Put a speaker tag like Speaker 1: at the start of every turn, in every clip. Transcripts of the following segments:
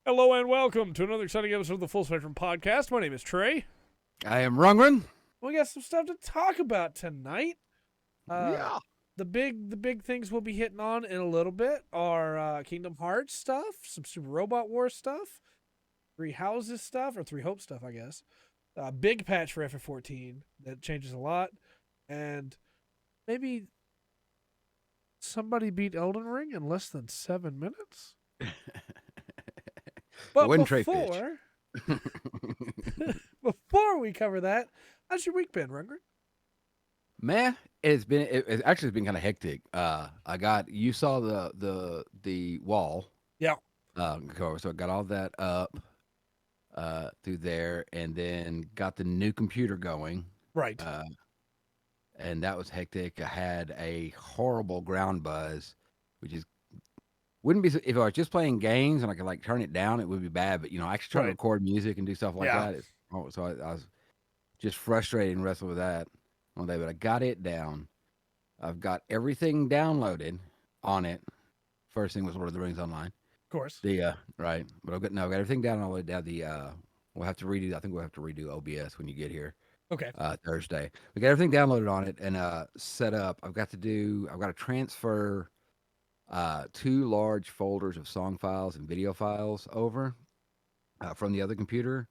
Speaker 1: Hello and welcome to another exciting episode of the Full Spectrum Podcast. My name is Trey.
Speaker 2: I am Rungren.
Speaker 1: We got some stuff to talk about tonight.
Speaker 2: Yeah.
Speaker 1: The big things we'll be hitting on in a little bit are Kingdom Hearts stuff, some Super Robot Wars stuff, Three Houses stuff, or Three Hope stuff, I guess. Big patch for FF14 that changes a lot, and maybe somebody beat Elden Ring in less than 7 minutes. But
Speaker 2: Wouldn't Trey fish.
Speaker 1: before we cover that, how's your week been, Rungren?
Speaker 2: Man, it's been kind of hectic. You saw the wall.
Speaker 1: Yeah.
Speaker 2: So I got all that up through there, and then got the new computer going.
Speaker 1: Right.
Speaker 2: And that was hectic. I had a horrible ground buzz, which is wouldn't be if I was just playing games and I could like turn it down, it would be bad. But I actually try to record music and do stuff like that. So I was just frustrated and wrestled with that all day. But I got it down. I've got everything downloaded on it. First thing was Lord of the Rings Online.
Speaker 1: Of course.
Speaker 2: Right. But I've got everything downloaded. Now we'll have to redo. I think we'll have to redo OBS when you get here.
Speaker 1: Okay.
Speaker 2: Thursday. We got everything downloaded on it and set up. I've got to transfer 2 large folders of song files and video files over from the other computer,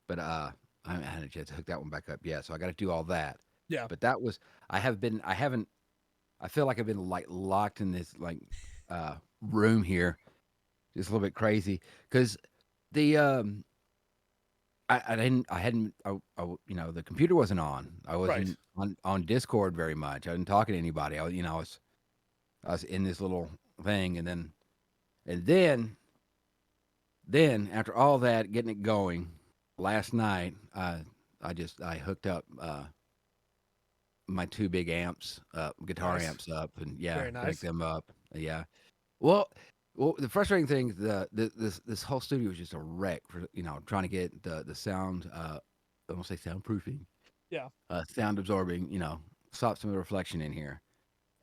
Speaker 2: but I haven't had a chance to hook that one back up yet. So I got to do all that.
Speaker 1: Yeah.
Speaker 2: But I feel like I've been like locked in this like room here, just a little bit crazy because the the computer wasn't on. I wasn't on Discord very much. I wasn't talking to anybody. I was in this little thing, and then after all that, getting it going, last night, I hooked up my 2 big amps, guitar amps up, and cranked them up. Yeah. Well, the frustrating thing is this whole studio was just a wreck for trying to get the sound. I won't say soundproofing.
Speaker 1: Yeah.
Speaker 2: Sound absorbing. Stop some of the reflection in here.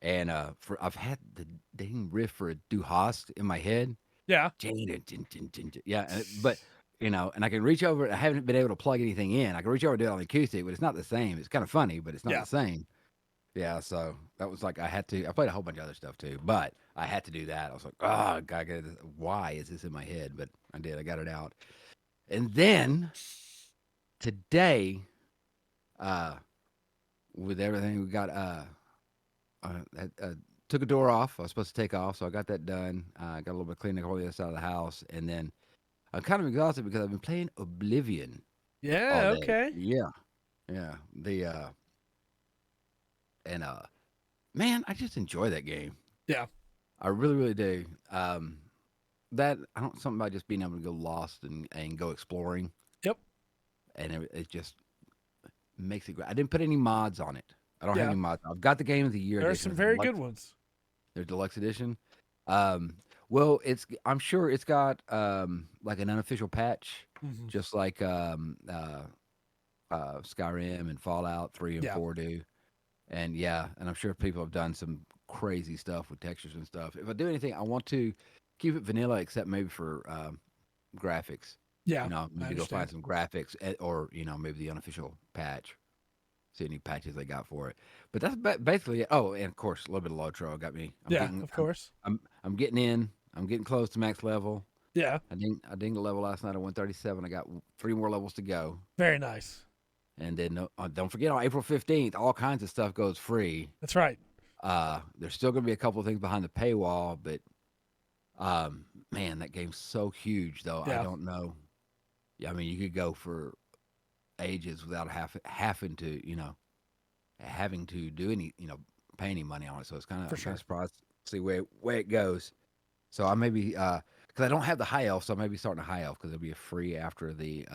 Speaker 2: And I've had the dang riff for a Du Hast in my head.
Speaker 1: Yeah.
Speaker 2: Yeah. But and I can reach over. I haven't been able to plug anything in. I can reach over and do it on the acoustic, but it's not the same. It's kind of funny, but it's not the same. Yeah. So that was like I played a whole bunch of other stuff too, but I had to do that. I was like, oh God, why is this in my head? But I did. I got it out. And then today, with everything we got, took a door off. I was supposed to take off, so I got that done. Got a little bit of cleaning on the other side of the house, and then I'm kind of exhausted because I've been playing Oblivion.
Speaker 1: Yeah. Okay.
Speaker 2: Yeah. Man, I just enjoy that game.
Speaker 1: Yeah.
Speaker 2: I really, really do. Something about just being able to go lost and go exploring.
Speaker 1: Yep.
Speaker 2: And it just makes it great. I didn't put any mods on it. I don't have any mods. I've got the Game of the Year.
Speaker 1: There are some very good ones.
Speaker 2: There's deluxe edition. Well, I'm sure it's got like an unofficial patch, just like Skyrim and Fallout 3 and 4 do. And and I'm sure people have done some crazy stuff with textures and stuff. If I do anything, I want to keep it vanilla, except maybe for graphics.
Speaker 1: Yeah,
Speaker 2: maybe go find some graphics, or maybe the unofficial patch. See any patches they got for it, but that's basically it. Oh, and of course, a little bit of Lotro got me.
Speaker 1: Of course.
Speaker 2: I'm getting in. I'm getting close to max level.
Speaker 1: Yeah.
Speaker 2: I dinged a level last night at 137. I got 3 more levels to go.
Speaker 1: Very nice.
Speaker 2: And then don't forget, on April 15th, all kinds of stuff goes free.
Speaker 1: That's right.
Speaker 2: There's still going to be a couple of things behind the paywall, but man, that game's so huge, though.
Speaker 1: Yeah.
Speaker 2: I don't know. Yeah, I mean, you could go for ages without having to do any pay any money on it. So it's kind of surprised to see where it goes. So I may be because I don't have the high elf, so I may be starting a high elf because it'll be a free after the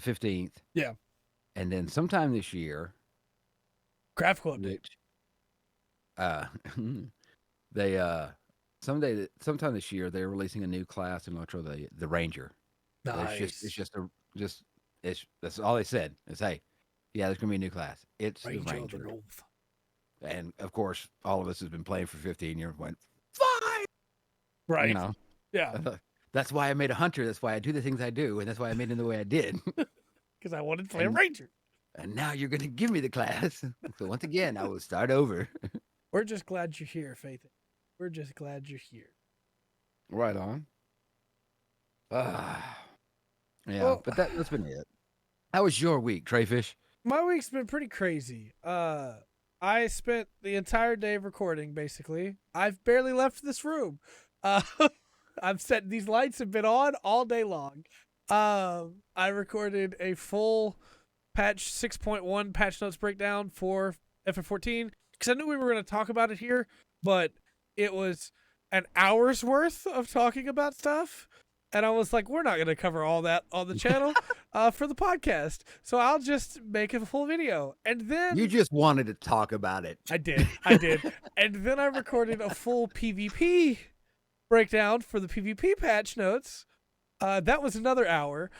Speaker 2: 15th.
Speaker 1: Yeah.
Speaker 2: And then sometime this year,
Speaker 1: graphical update.
Speaker 2: Sometime this year they're releasing a new class in Metro, the Ranger.
Speaker 1: Nice.
Speaker 2: That's all they said. Is hey, there's gonna be a new class. It's
Speaker 1: Ranger
Speaker 2: the Ranger.
Speaker 1: of the North.
Speaker 2: And of course, all of us has been playing for 15 years. Went fine.
Speaker 1: Right.
Speaker 2: You know,
Speaker 1: Yeah.
Speaker 2: that's why I made a hunter. That's why I do the things I do, and that's why I made him the way I did.
Speaker 1: Because I wanted to play a
Speaker 2: and
Speaker 1: ranger.
Speaker 2: and now you're gonna give me the class. So once again, I will start over.
Speaker 1: We're just glad you're here, Faith. We're just glad you're here.
Speaker 2: Right on. Yeah,
Speaker 1: Well,
Speaker 2: but that's been it. How was your week, Trayfish?
Speaker 1: my week's been pretty crazy. I spent the entire day recording, basically. I've barely left this room. Uh, these lights have been on all day long. I recorded a full patch 6.1 patch notes breakdown for FF14 because I knew we were going to talk about it here, but it was an hour's worth of talking about stuff. And I was like, we're not going to cover all that on the channel for the podcast. So I'll just make a full video. And then
Speaker 2: You just wanted to talk about it.
Speaker 1: I did. And then I recorded a full PvP breakdown for the PvP patch notes. That was another hour.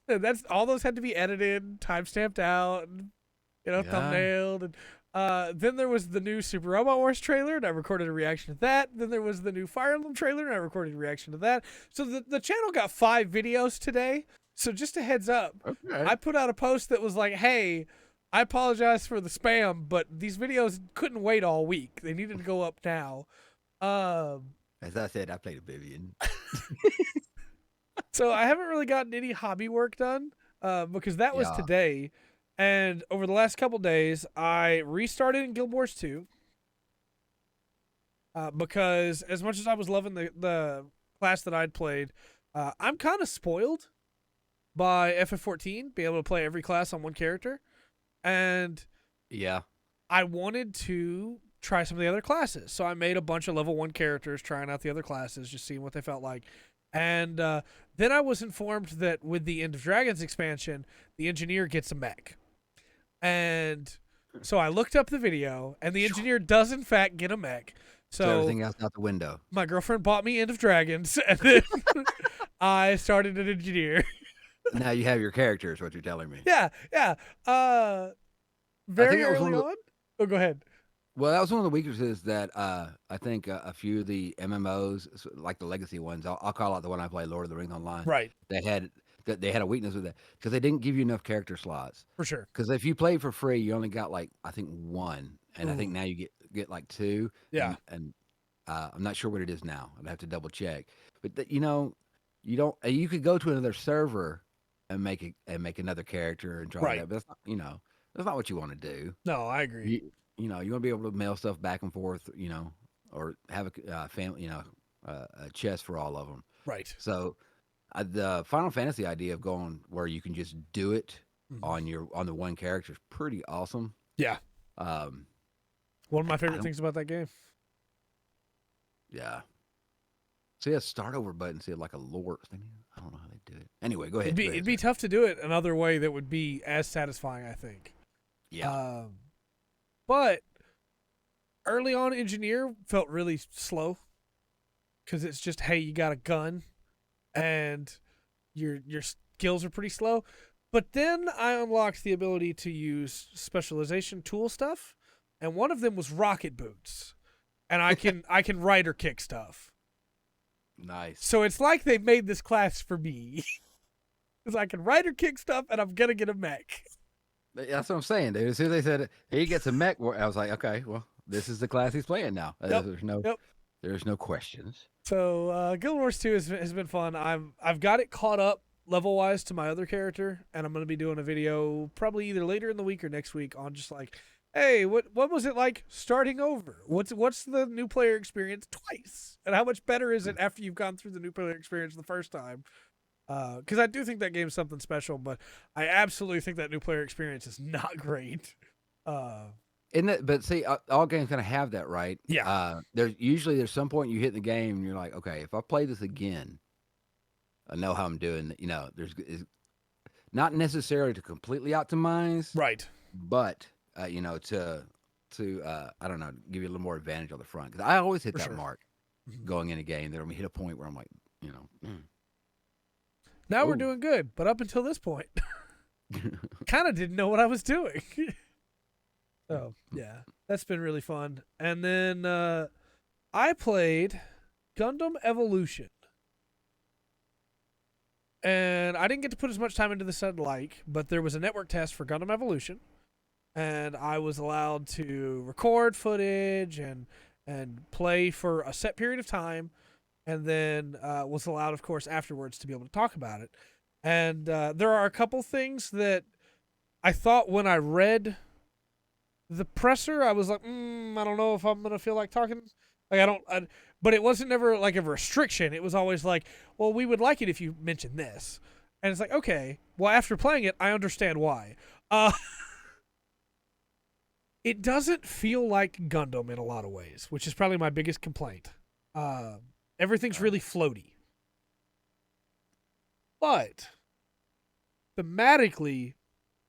Speaker 1: That's all those had to be edited, time-stamped out, and, thumbnailed. And then there was the new Super Robot Wars trailer, and I recorded a reaction to that. Then there was the new Fire Emblem trailer, and I recorded a reaction to that. So the channel got 5 videos today. So just a heads up,
Speaker 2: Okay.
Speaker 1: I put out a post that was like, hey, I apologize for the spam, but these videos couldn't wait all week. They needed to go up now.
Speaker 2: As I said, I played Oblivion.
Speaker 1: So I haven't really gotten any hobby work done because that was today. And over the last couple days, I restarted in Guild Wars 2 because as much as I was loving the class that I'd played, I'm kind of spoiled by FF14, being able to play every class on one character. And
Speaker 2: Yeah.
Speaker 1: I wanted to try some of the other classes. So I made a bunch of level 1 characters, trying out the other classes, just seeing what they felt like. And then I was informed that with the End of Dragons expansion, the engineer gets a mech. And so I looked up the video, and the engineer does, in fact, get a mech.
Speaker 2: So everything else out the window.
Speaker 1: My girlfriend bought me End of Dragons, and then I started an engineer.
Speaker 2: Now you have your character, is what you're telling me.
Speaker 1: Yeah. Very early on. Oh, go ahead.
Speaker 2: Well, that was one of the weaknesses that I think a few of the MMOs, like the legacy ones, I'll call out the one I play, Lord of the Rings Online.
Speaker 1: Right.
Speaker 2: They had a weakness with that because they didn't give you enough character slots.
Speaker 1: For sure.
Speaker 2: Because if you played for free, you only got like I think 1, and I think now you get like 2.
Speaker 1: Yeah.
Speaker 2: And I'm not sure what it is now. I'd have to double check. But you don't. You could go to another server and make another character and try that. But that's not, that's not what you want to do.
Speaker 1: No, I agree.
Speaker 2: You want to be able to mail stuff back and forth, or have a family, a chest for all of them.
Speaker 1: Right.
Speaker 2: So the Final Fantasy idea of going where you can just do it on the one character is pretty awesome.
Speaker 1: Yeah. One of my favorite things about that game.
Speaker 2: Yeah. See a start over button, see like a lore thing. I don't know how they do it. Anyway, go ahead.
Speaker 1: It'd be tough to do it another way that would be as satisfying, I think.
Speaker 2: Yeah.
Speaker 1: But early on, engineer felt really slow because it's just, hey, you got a gun, and your skills are pretty slow. But then I unlocked the ability to use specialization tool stuff, and one of them was rocket boots, and I can ride or kick stuff.
Speaker 2: Nice.
Speaker 1: So it's like they made this class for me, because I can ride or kick stuff, and I'm gonna get a mech.
Speaker 2: That's what I'm saying, dude. As soon as they said he gets a mech, I was like, okay, well, this is the class he's playing now. There's no questions.
Speaker 1: So Guild Wars 2 has been fun. I've got it caught up level wise to my other character, and I'm gonna be doing a video probably either later in the week or next week on just like, hey, what was it like starting over? What's the new player experience twice, and how much better is it after you've gone through the new player experience the first time? Because I do think that game's something special, but I absolutely think that new player experience is not great.
Speaker 2: But see, all games kind of have that, right?
Speaker 1: Yeah.
Speaker 2: There's some point you hit the game and you're like, okay, if I play this again, I know how I'm doing. It's not necessarily to completely optimize,
Speaker 1: right?
Speaker 2: But to I don't know, give you a little more advantage on the front, because I always hit that mark going in a game. That I'm hit a point where I'm like,
Speaker 1: Now we're doing good, but up until this point, kind of didn't know what I was doing. So, yeah, that's been really fun. And then I played Gundam Evolution. And I didn't get to put as much time into this as I'd like, but there was a network test for Gundam Evolution, and I was allowed to record footage and play for a set period of time, and then was allowed, of course, afterwards to be able to talk about it. And there are a couple things that I thought when I read the presser, I was like, I don't know if I'm gonna feel like talking. Like but it wasn't never like a restriction. It was always like, well, we would like it if you mention this. And it's like, okay, well, after playing it, I understand why. It doesn't feel like Gundam in a lot of ways, which is probably my biggest complaint. Everything's really floaty. But thematically,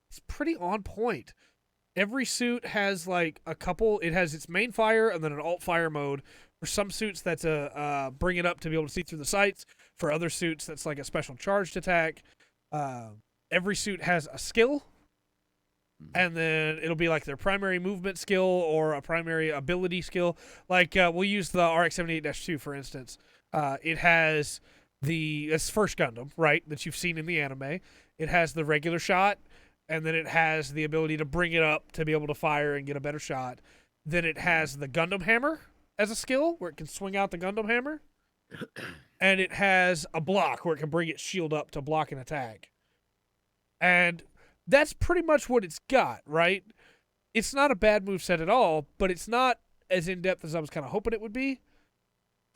Speaker 1: it's pretty on point. Every suit has like a couple. It has its main fire and then an alt fire mode. For some suits, that's a bring it up to be able to see through the sights. For other suits, that's like a special charged attack. Every suit has a skill, and then it'll be like their primary movement skill or a primary ability skill. Like we'll use the RX-78-2 for instance. It has it's first Gundam, right, that you've seen in the anime. It has the regular shot. And then it has the ability to bring it up to be able to fire and get a better shot. Then it has the Gundam Hammer as a skill, where it can swing out the Gundam Hammer. And it has a block, where it can bring its shield up to block an attack. And that's pretty much what it's got, right? It's not a bad moveset at all, but it's not as in-depth as I was kind of hoping it would be.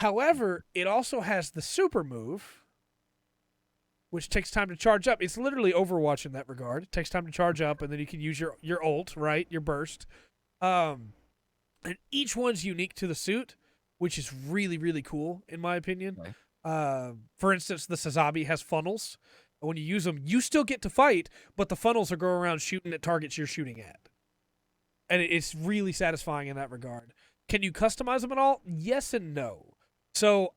Speaker 1: However, it also has the super move, which takes time to charge up. It's literally Overwatch in that regard. It takes time to charge up, and then you can use your ult, right? Your burst. And each one's unique to the suit, which is really, really cool, in my opinion. Okay. For instance, the Sazabi has funnels. And when you use them, you still get to fight, but the funnels will go around shooting at targets you're shooting at. And it's really satisfying in that regard. Can you customize them at all? Yes and no. So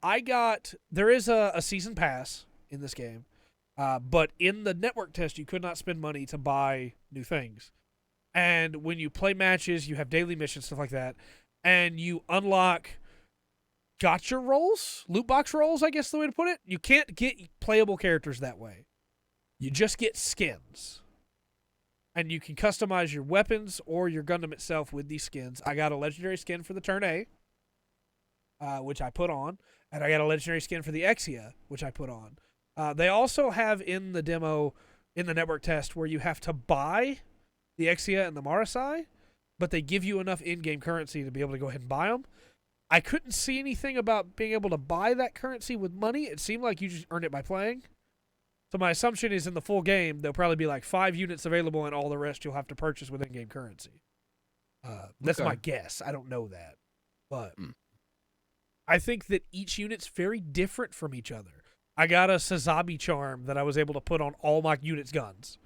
Speaker 1: there is a season pass in this game. But in the network test, you could not spend money to buy new things. And when you play matches, you have daily missions, stuff like that, and you unlock gotcha rolls, loot box rolls, I guess the way to put it. You can't get playable characters that way. You just get skins. And you can customize your weapons or your Gundam itself with these skins. I got a legendary skin for the Turn A, which I put on, and I got a legendary skin for the Exia, which I put on. They also have in the demo, in the network test, where you have to buy the Exia and the Marasai, but they give you enough in-game currency to be able to go ahead and buy them. I couldn't see anything about being able to buy that currency with money. It seemed like you just earned it by playing. So my assumption is in the full game, there'll probably be like 5 units available, and all the rest you'll have to purchase with in-game currency. That's my guess. I don't know that. But I think that each unit's very different from each other. I got a Sazabi charm that I was able to put on all my units' guns.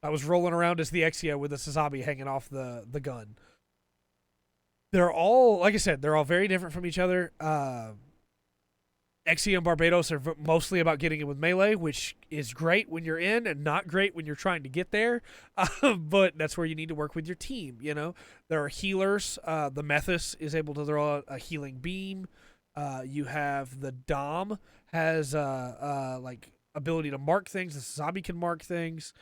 Speaker 1: I was rolling around as the Exia with a Sazabi hanging off the gun. They're all, like I said, they're all very different from each other. Exia and Barbados are mostly about getting in with melee, which is great when you're in and not great when you're trying to get there. But that's where you need to work with your team, you know? There are healers. The Methus is able to throw a healing beam. You have the Dom has like ability to mark things. The Sazabi can mark things.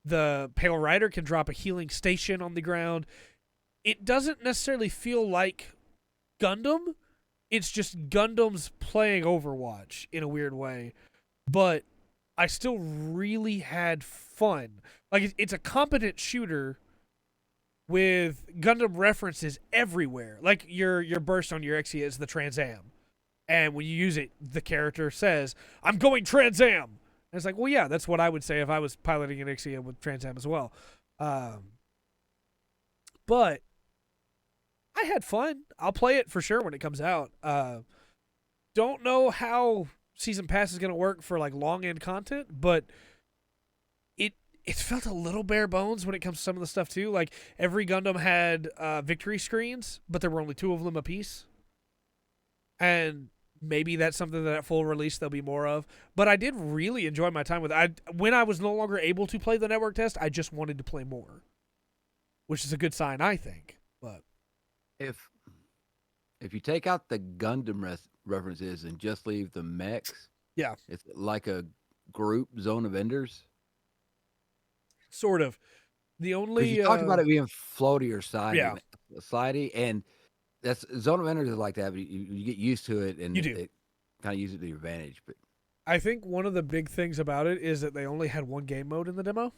Speaker 1: The Pale Rider can drop a healing station on the ground. It doesn't necessarily feel like Gundam. It's just Gundam's playing Overwatch in a weird way. But I still really had fun. Like, it's a competent shooter with Gundam references everywhere. Like, your burst on your Exia is the Trans Am. And when you use it, the character says, "I'm going Trans Am." And it's like, well, yeah, that's what I would say if I was piloting an Exia with Trans Am as well. But I had fun. I'll play it for sure when it comes out. Don't know how Season Pass is going to work for like long end content, but it felt a little bare bones when it comes to some of the stuff too. Like every Gundam had victory screens, but there were only 2 of them apiece. And maybe that's something that at full release there'll be more of. But I did really enjoy my time with it. When I was no longer able to play the network test, I just wanted to play more, which is a good sign, I think. But
Speaker 2: if if you take out the Gundam references and just leave the mechs,
Speaker 1: Yeah,
Speaker 2: it's like a group Zone of Enders.
Speaker 1: sort of. The
Speaker 2: Because you
Speaker 1: only
Speaker 2: talked about it being floaty or
Speaker 1: yeah,
Speaker 2: slidey, and that's Zone of Enders is like that. But you get used to it, and
Speaker 1: you do.
Speaker 2: it kind of use it to your advantage. But
Speaker 1: I think one of the big things about it is that they only had one game mode in the demo,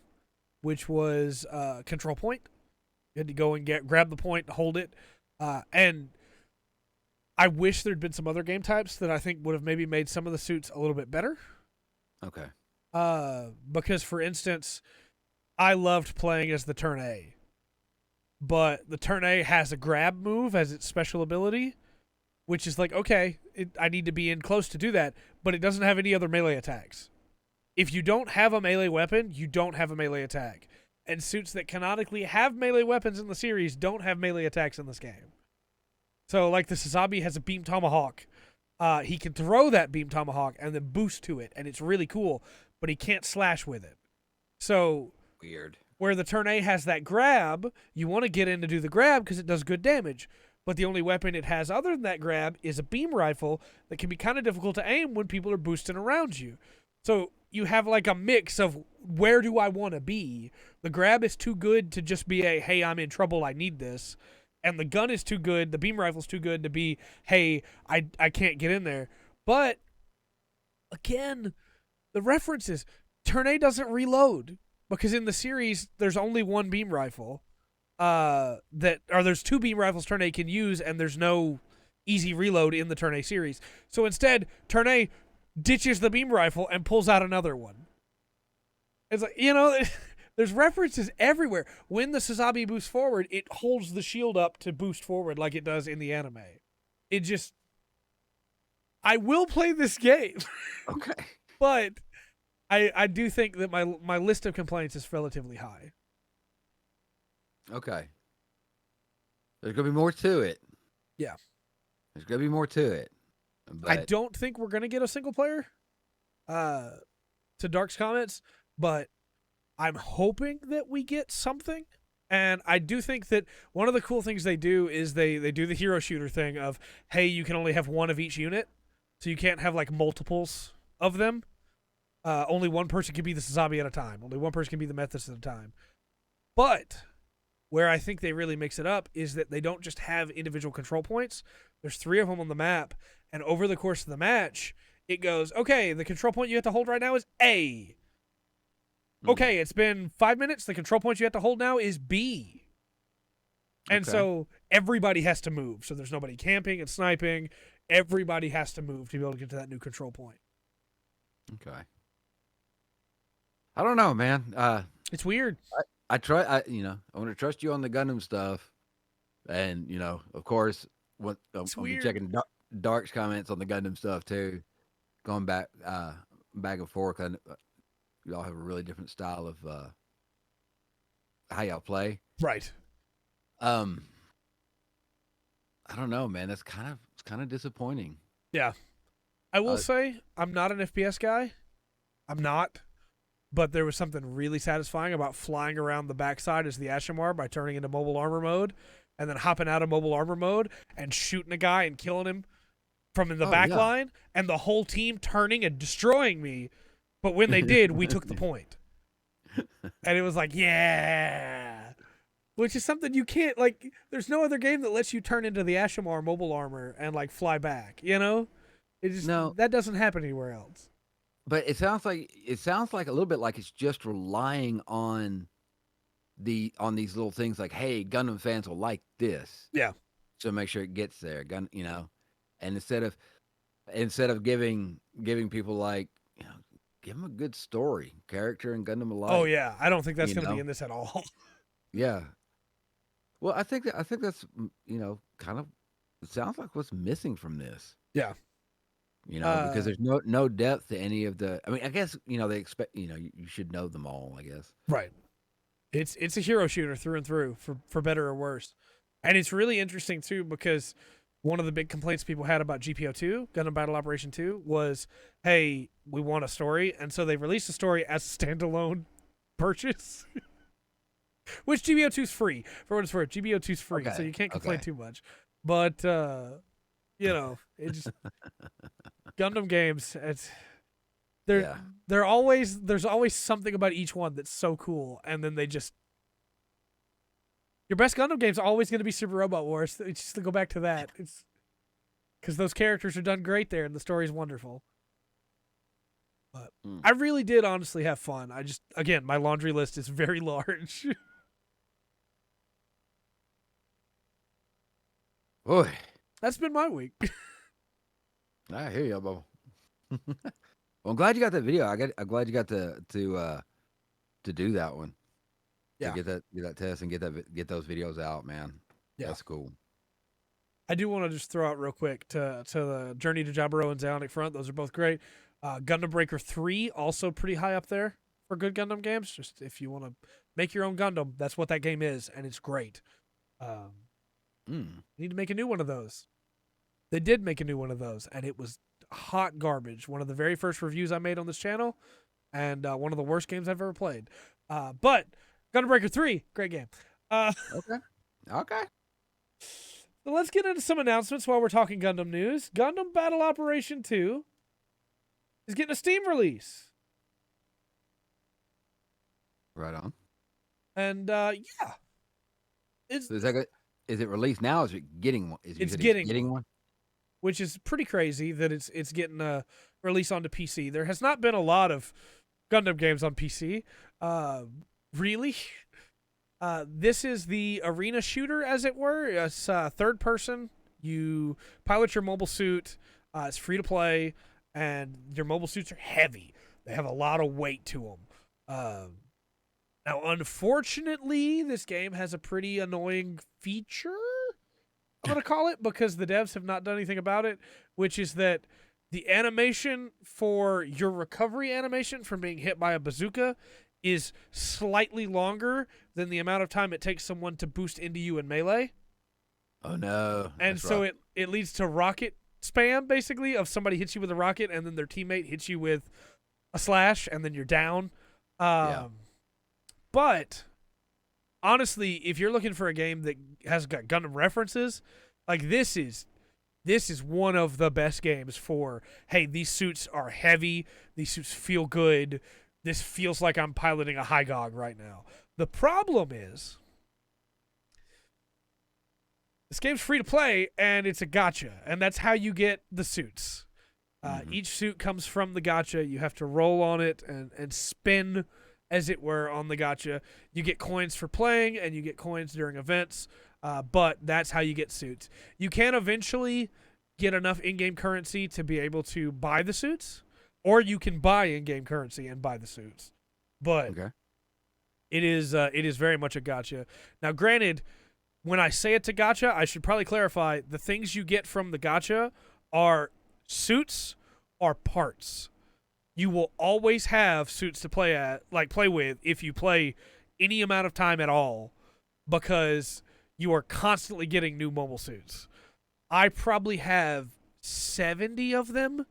Speaker 1: which was control point. You had to go and grab the point, hold it, and I wish there'd been some other game types that I think would have maybe made some of the suits a little bit better.
Speaker 2: okay,
Speaker 1: Because for instance, I loved playing as the Turn A, but the Turn A has a grab move as its special ability, which is like, okay, I need to be in close to do that, but it doesn't have any other melee attacks. If you don't have a melee weapon, you don't have a melee attack. And suits that canonically have melee weapons in the series don't have melee attacks in this game. So, like the Sazabi has a beam tomahawk. He can throw that beam tomahawk and then boost to it, and it's really cool, but he can't slash with it. So,
Speaker 2: weird.
Speaker 1: where the Turn A has that grab, you want to get in to do the grab because it does good damage. But the only weapon it has other than that grab is a beam rifle that can be kind of difficult to aim when people are boosting around you. So you have like a mix of where do I want to be? The grab is too good to just be a, hey, I'm in trouble, I need this. And the gun is too good, the beam rifle's too good to be, hey, I can't get in there. But, again, the references, Turn A doesn't reload. Because in the series, there's only one beam rifle. There's two beam rifles Turn A can use, and there's no easy reload in the Turn A series. So instead, Turn A ditches the beam rifle and pulls out another one. It's like, there's references everywhere. When the Sazabi boosts forward, it holds the shield up to boost forward like it does in the anime. It just... I will play this game.
Speaker 2: Okay.
Speaker 1: But I do think that my list of complaints is relatively high.
Speaker 2: Okay. There's gonna be more to it.
Speaker 1: Yeah.
Speaker 2: There's gonna be more to it. But
Speaker 1: I don't think we're gonna get a single player. To Dark's comments, but I'm hoping that we get something. And I do think that one of the cool things they do is they do the hero shooter thing of, hey, you can only have one of each unit, so you can't have like multiples of them. Only one person can be the Sazabi at a time. Only one person can be the Methus at a time. But where I think they really mix it up is that they don't just have individual control points. There's 3 of them on the map, and over the course of the match, it goes, okay, the control point you have to hold right now is A. Okay, it's been 5 minutes. The control point you have to hold now is B. And so everybody has to move. So there's nobody camping and sniping. Everybody has to move to be able to get to that new control point.
Speaker 2: Okay. I don't know, man.
Speaker 1: It's weird.
Speaker 2: I want to trust you on the Gundam stuff, and of course, I'll be checking Dark's comments on the Gundam stuff too, going back and forth. And y'all have a really different style of how y'all play,
Speaker 1: right?
Speaker 2: I don't know, man. It's kind of disappointing.
Speaker 1: Yeah, I will say I'm not an FPS guy. I'm not. But there was something really satisfying about flying around the backside as the Ashamar by turning into mobile armor mode and then hopping out of mobile armor mode and shooting a guy and killing him from in the back line and the whole team turning and destroying me. But when they did, we took the point. And it was like, yeah. Which is something you can't, like, there's no other game that lets you turn into the Ashamar mobile armor and, like, fly back, It just, that doesn't happen anywhere else.
Speaker 2: But it sounds like a little bit like it's just relying on these little things like, hey, Gundam fans will like this.
Speaker 1: Yeah.
Speaker 2: So make sure it gets there. And instead of giving people like, give them a good story, character and Gundam alike.
Speaker 1: Oh yeah, I don't think that's going to be in this at all.
Speaker 2: Yeah. Well, I think that's kind of, it sounds like what's missing from this.
Speaker 1: Yeah.
Speaker 2: Because there's no depth to any of the. I mean, I guess they expect you should know them all. I guess.
Speaker 1: Right. It's a hero shooter through and through, for better or worse, and it's really interesting too because one of the big complaints people had about GBO2 Gundam Battle Operation 2 was, hey, we want a story, and so they released the story as a standalone purchase, which GBO2 is free for what it's worth. GBO2 is free, so you can't complain too much. But it just Gundam games.
Speaker 2: Yeah.
Speaker 1: There's always something about each one that's so cool, and then your best Gundam game's always going to be Super Robot Wars. It's just to go back to that. It's because those characters are done great there, and the story's wonderful. But I really did honestly have fun. Again, my laundry list is very large.
Speaker 2: Boy,
Speaker 1: That's been my week.
Speaker 2: I hear you, Bubba. Well, I'm glad you got that video. I'm glad you got to do that one.
Speaker 1: Yeah.
Speaker 2: To get that test and get those videos out, man.
Speaker 1: Yeah.
Speaker 2: That's cool.
Speaker 1: I do want to just throw out real quick to the Journey to Jaburo and Zionic Front. Those are both great. Gundam Breaker 3, also pretty high up there for good Gundam games. Just if you want to make your own Gundam, that's what that game is, and it's great. Need to make a new one of those. They did make a new one of those, and it was hot garbage. One of the very first reviews I made on this channel, and one of the worst games I've ever played. But Gundam Breaker 3, great game.
Speaker 2: Okay.
Speaker 1: So let's get into some announcements while we're talking Gundam news. Gundam Battle Operation 2 is getting a Steam release.
Speaker 2: Right on.
Speaker 1: And
Speaker 2: So is it released now? Or is it getting one?
Speaker 1: It's getting
Speaker 2: one?
Speaker 1: Which is pretty crazy that it's getting a release onto PC. There has not been a lot of Gundam games on PC. Really? This is the arena shooter, as it were. It's third person. You pilot your mobile suit. It's free to play, and your mobile suits are heavy. They have a lot of weight to them. Now, unfortunately, this game has a pretty annoying feature, I'm going to call it, because the devs have not done anything about it, which is that the animation for your recovery animation from being hit by a bazooka is slightly longer than the amount of time it takes someone to boost into you in melee.
Speaker 2: Oh, no.
Speaker 1: And so it leads to rocket spam, basically, of somebody hits you with a rocket and then their teammate hits you with a slash and then you're down.
Speaker 2: Yeah.
Speaker 1: But honestly, if you're looking for a game that has got Gundam references, like this is one of the best games for, hey, these suits are heavy, these suits feel good, this feels like I'm piloting a Hygog right now. The problem is, this game's free to play, and it's a gacha, and that's how you get the suits. Each suit comes from the gacha. You have to roll on it and spin, as it were, on the gacha. You get coins for playing, and you get coins during events, but that's how you get suits. You can eventually get enough in-game currency to be able to buy the suits, or you can buy in-game currency and buy the suits. But it is very much a gacha. Now, granted, when I say it's a gacha, I should probably clarify the things you get from the gacha are suits or parts. You will always have suits to play with if you play any amount of time at all, because you are constantly getting new mobile suits. I probably have 70 of them,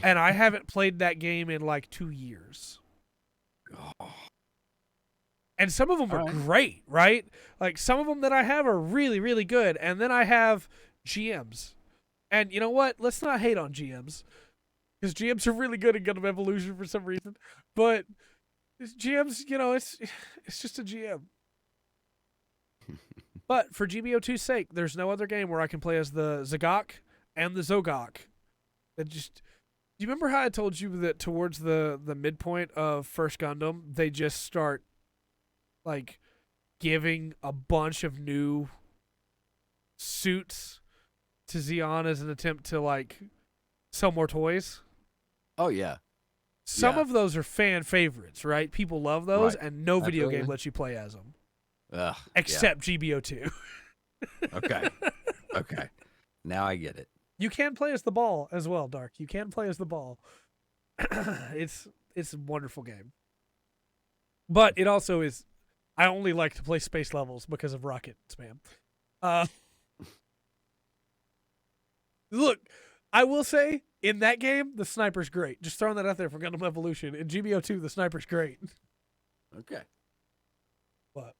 Speaker 1: and I haven't played that game in like 2 years. And some of them are great, right? Like, some of them that I have are really, really good. And then I have GMs. And you know what? Let's not hate on GMs, because GMs are really good at Gundam Evolution for some reason. But GMs, it's just a GM. But for GBO2's sake, there's no other game where I can play as the Zagok and the Zogok. Do you remember how I told you that towards the midpoint of First Gundam, they just start like giving a bunch of new suits to Zeon as an attempt to like sell more toys?
Speaker 2: Oh, yeah.
Speaker 1: Some of those are fan favorites, right? People love those, and no video
Speaker 2: Absolutely.
Speaker 1: game lets you play as them.
Speaker 2: Ugh,
Speaker 1: Except GBO2.
Speaker 2: Okay. Now I get it.
Speaker 1: You can play as the ball as well, Dark. You can play as the ball. It's a wonderful game. But it also is, I only like to play space levels because of rocket spam. Look, I will say, in that game, the sniper's great. Just throwing that out there for Gundam Evolution. In GBO2, the sniper's great.
Speaker 2: Okay.
Speaker 1: But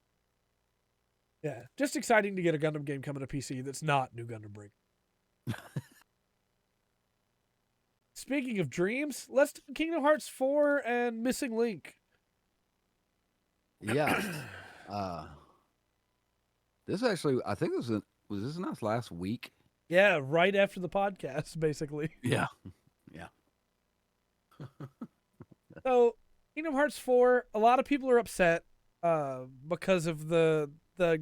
Speaker 1: yeah, just exciting to get a Gundam game coming to PC that's not New Gundam Break. speaking of dreams, let's do Kingdom Hearts 4 and Missing Link.
Speaker 2: Yeah. This actually, I think was this announced last week?
Speaker 1: Yeah, right after the podcast, basically.
Speaker 2: Yeah. Yeah.
Speaker 1: So, Kingdom Hearts 4, a lot of people are upset because of the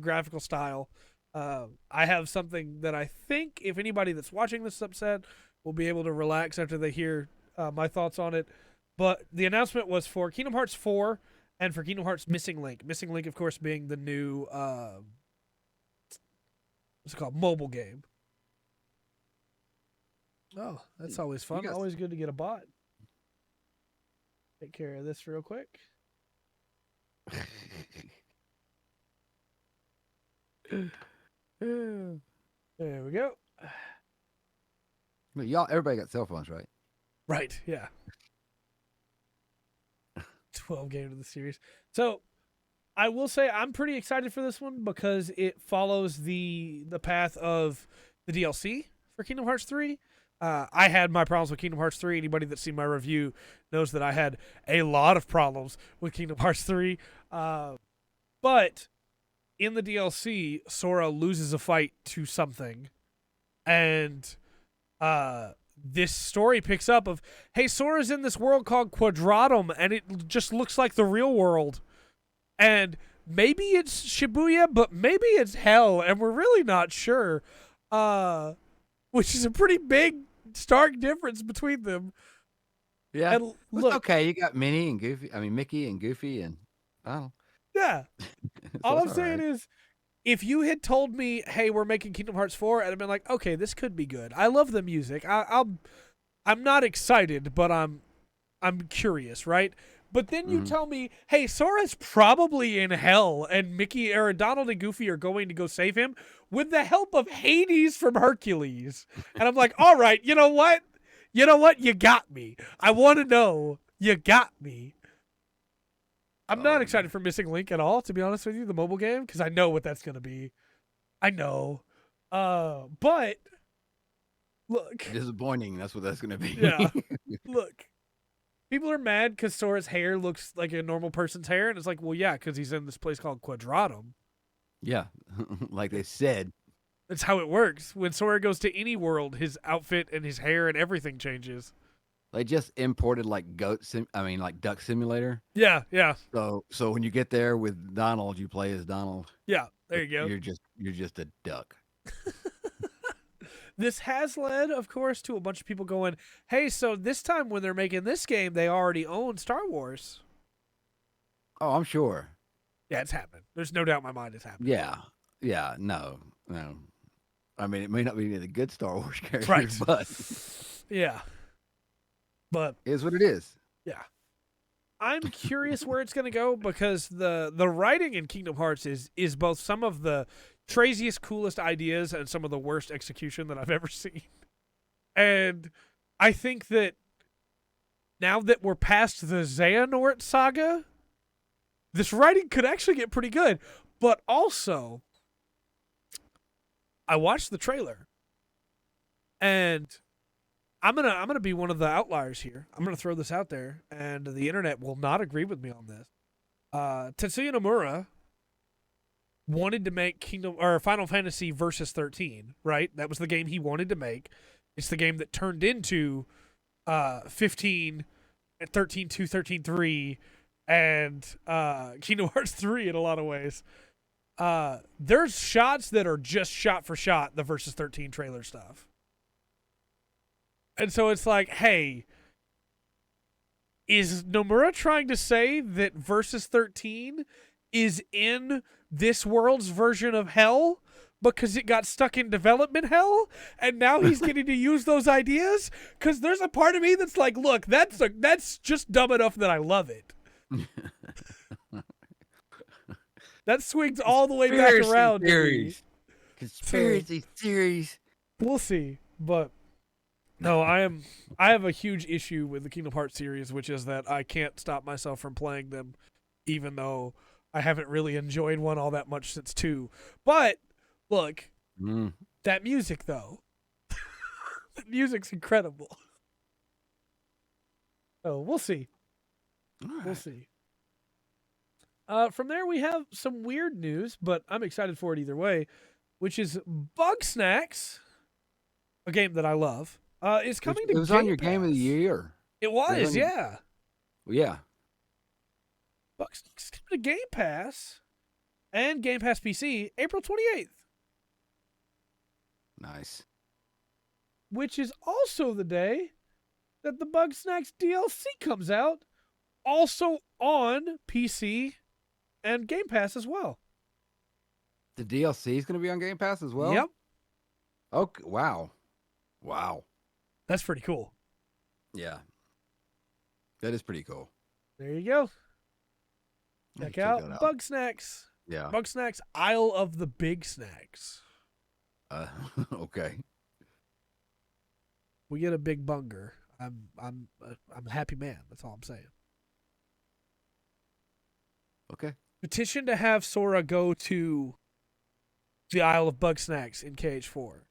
Speaker 1: graphical style. I have something that I think if anybody that's watching this is upset will be able to relax after they hear my thoughts on it. But the announcement was for Kingdom Hearts 4 and for Kingdom Hearts Missing Link. Missing Link, of course, being the new what's it called? Mobile game. Oh, that's always fun. Always good to get a bot. Take care of this real quick. There we go.
Speaker 2: Y'all, everybody got cell phones, right?
Speaker 1: Right, yeah. 12 games of the series. So, I will say I'm pretty excited for this one because it follows the path of the DLC for Kingdom Hearts 3. I had my problems with Kingdom Hearts 3. Anybody that's seen my review knows that I had a lot of problems with Kingdom Hearts 3. But in the DLC, Sora loses a fight to something. And this story picks up of, hey, Sora's in this world called Quadratum, and it just looks like the real world. And maybe it's Shibuya, but maybe it's hell, and we're really not sure. Which is a pretty big, stark difference between them.
Speaker 2: Yeah.
Speaker 1: And look,
Speaker 2: okay, you got Minnie and Goofy. I mean, Mickey and Goofy, and I don't know.
Speaker 1: Yeah.
Speaker 2: So
Speaker 1: all I'm saying is, if you had told me, hey, we're making Kingdom Hearts 4, I'd have been like, okay, this could be good. I love the music. I'm not excited, but I'm curious, right? But then you tell me, hey, Sora's probably in hell, and Mickey, or Donald and Goofy are going to go save him with the help of Hades from Hercules. And I'm like, all right, you know what? You know what? You got me. I want to know. You got me. I'm not excited for Missing Link at all, to be honest with you, the mobile game, because I know what that's going to be. I know. But, look.
Speaker 2: Disappointing, that's what that's going to be.
Speaker 1: Yeah. Look. People are mad because Sora's hair looks like a normal person's hair, and it's like, well, yeah, because he's in this place called Quadratum.
Speaker 2: Yeah, like they said.
Speaker 1: That's how it works. When Sora goes to any world, his outfit and his hair and everything changes.
Speaker 2: They just imported like Duck Simulator.
Speaker 1: Yeah, yeah.
Speaker 2: So when you get there with Donald, you play as Donald.
Speaker 1: Yeah, there you go.
Speaker 2: You're just a duck.
Speaker 1: This has led, of course, to a bunch of people going, hey, so this time when they're making this game, they already own Star Wars.
Speaker 2: Oh, I'm sure.
Speaker 1: Yeah, it's happening. There's no doubt in my mind it's happening.
Speaker 2: Yeah, no. I mean, it may not be the good Star Wars characters,
Speaker 1: right.
Speaker 2: But
Speaker 1: yeah. But
Speaker 2: it is what it is.
Speaker 1: Yeah. I'm curious where it's going to go because the writing in Kingdom Hearts is both some of the craziest, coolest ideas and some of the worst execution that I've ever seen. And I think that now that we're past the Xehanort saga, this writing could actually get pretty good. But also, I watched the trailer, and I'm gonna be one of the outliers here. I'm gonna throw this out there, and the internet will not agree with me on this. Tetsuya Nomura wanted to make Final Fantasy Versus 13, right? That was the game he wanted to make. It's the game that turned into 15, 13-2, 13-3, and Kingdom Hearts 3 in a lot of ways. There's shots that are just shot for shot the Versus 13 trailer stuff. And so it's like, hey, is Nomura trying to say that Versus 13 is in this world's version of hell because it got stuck in development hell, and now he's getting to use those ideas? Because there's a part of me that's like, look, that's just dumb enough that I love it. That swings all the way back around.
Speaker 2: Conspiracy theories.
Speaker 1: We'll see, but no, I have a huge issue with the Kingdom Hearts series, which is that I can't stop myself from playing them, even though I haven't really enjoyed one all that much since 2. But look, that music though, that music's incredible. Oh, we'll see.
Speaker 2: All
Speaker 1: We'll
Speaker 2: right.
Speaker 1: see. From there, we have some weird news, but I'm excited for it either way, which is Bugsnax, a game that I love, is
Speaker 2: Which
Speaker 1: coming to
Speaker 2: it was
Speaker 1: Game
Speaker 2: on your game of the
Speaker 1: Pass.
Speaker 2: year.
Speaker 1: It
Speaker 2: It was
Speaker 1: was,
Speaker 2: on your,
Speaker 1: yeah.
Speaker 2: yeah.
Speaker 1: Bugsnax is coming to Game Pass and Game Pass PC April 28th,
Speaker 2: Nice.
Speaker 1: which is also the day that the Bugsnax DLC comes out, also on PC and Game Pass as well.
Speaker 2: The DLC is going to be on Game Pass as well?
Speaker 1: Yep.
Speaker 2: Okay. Wow. Wow.
Speaker 1: That's pretty cool.
Speaker 2: Yeah. That is pretty cool.
Speaker 1: There you go.
Speaker 2: I
Speaker 1: Check
Speaker 2: can
Speaker 1: out
Speaker 2: that
Speaker 1: Bugsnax.
Speaker 2: Yeah.
Speaker 1: Bugsnax Isle of the Big Snacks.
Speaker 2: Okay.
Speaker 1: We get a big bunger. I'm a happy man. That's all I'm saying.
Speaker 2: Okay.
Speaker 1: Petition to have Sora go to the Isle of Bugsnax in KH4,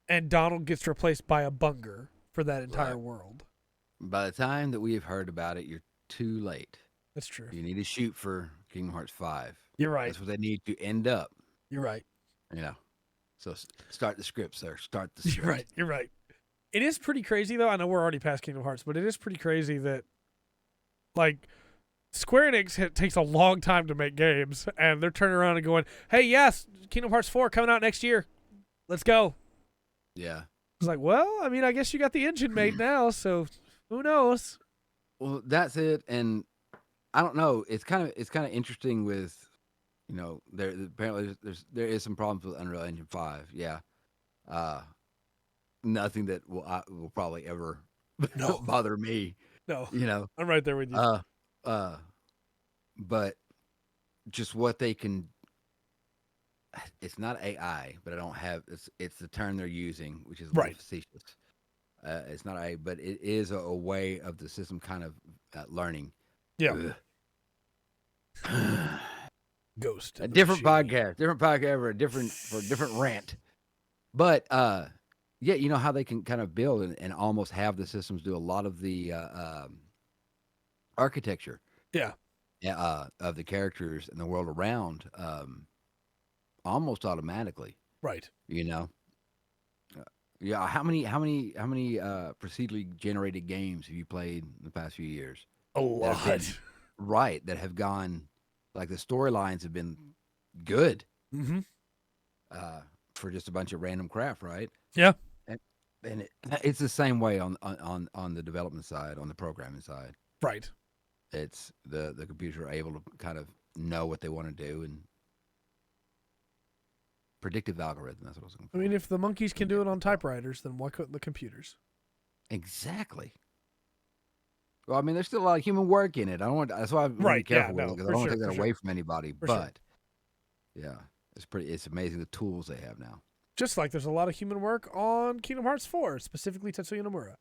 Speaker 1: and Donald gets replaced by a bunger for that entire world.
Speaker 2: By the time that we have heard about it, you're too late.
Speaker 1: That's true.
Speaker 2: You need to shoot for Kingdom Hearts 5.
Speaker 1: You're right.
Speaker 2: That's what they need to end up.
Speaker 1: You're right.
Speaker 2: You know. So start the script, sir. Start the script.
Speaker 1: You're right. You're right. It is pretty crazy, though. I know we're already past Kingdom Hearts, but it is pretty crazy that, like, Square Enix takes a long time to make games, and they're turning around and going, hey, yes, Kingdom Hearts 4 coming out next year. Let's go.
Speaker 2: Yeah.
Speaker 1: It's like, well, I mean, I guess you got the engine made now, so who knows?
Speaker 2: Well, that's it. And I don't know. It's kind of interesting with, you know, apparently there is some problems with Unreal Engine 5. Yeah. Nothing that will probably ever bother me.
Speaker 1: No,
Speaker 2: You know.
Speaker 1: I'm right there with you.
Speaker 2: But just what they can. It's not AI, but I don't have. It's the term they're using, which is a little
Speaker 1: Right.
Speaker 2: facetious. It's not AI, but it is a way of the system kind of learning.
Speaker 1: Yeah. Ghost.
Speaker 2: A different podcast, for a different rant. But yeah, you know how they can kind of build and almost have the systems do a lot of the architecture.
Speaker 1: Yeah.
Speaker 2: Of the characters and the world around, almost automatically.
Speaker 1: Right.
Speaker 2: You know. Yeah. How many procedurally generated games have you played in the past few years?
Speaker 1: A lot.
Speaker 2: Right. That have gone, like the storylines have been good.
Speaker 1: Mm-hmm.
Speaker 2: For just a bunch of random crap, right?
Speaker 1: Yeah.
Speaker 2: And it's the same way on the development side, on the programming side.
Speaker 1: Right.
Speaker 2: It's the computers are able to kind of know what they want to do and predictive algorithm. That's what I was looking for.
Speaker 1: I mean, if the monkeys can do it on typewriters, then why couldn't the computers?
Speaker 2: Exactly. Well, I mean, there's still a lot of human work in it. I don't want. That's why I'm really careful with it, because I don't want to take that away from anybody. But yeah, it's amazing the tools they have now.
Speaker 1: Just like there's a lot of human work on Kingdom Hearts 4, specifically Tetsuya Nomura.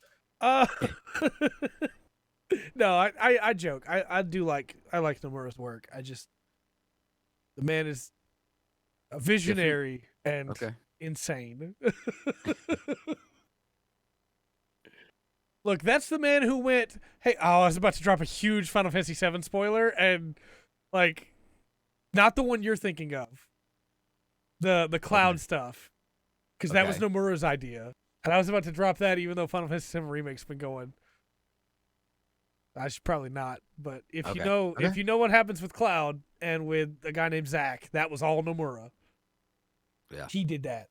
Speaker 1: No, I joke. I like Nomura's work. The man is a visionary and insane. Look, that's the man who went, hey, I was about to drop a huge Final Fantasy VII spoiler, and, like, not the one you're thinking of. The cloud stuff. Because that was Nomura's idea. And I was about to drop that even though Final Fantasy VII Remake's been going. I should probably not, but if you know what happens with Cloud and with a guy named Zach, that was all Nomura.
Speaker 2: Yeah.
Speaker 1: He did that.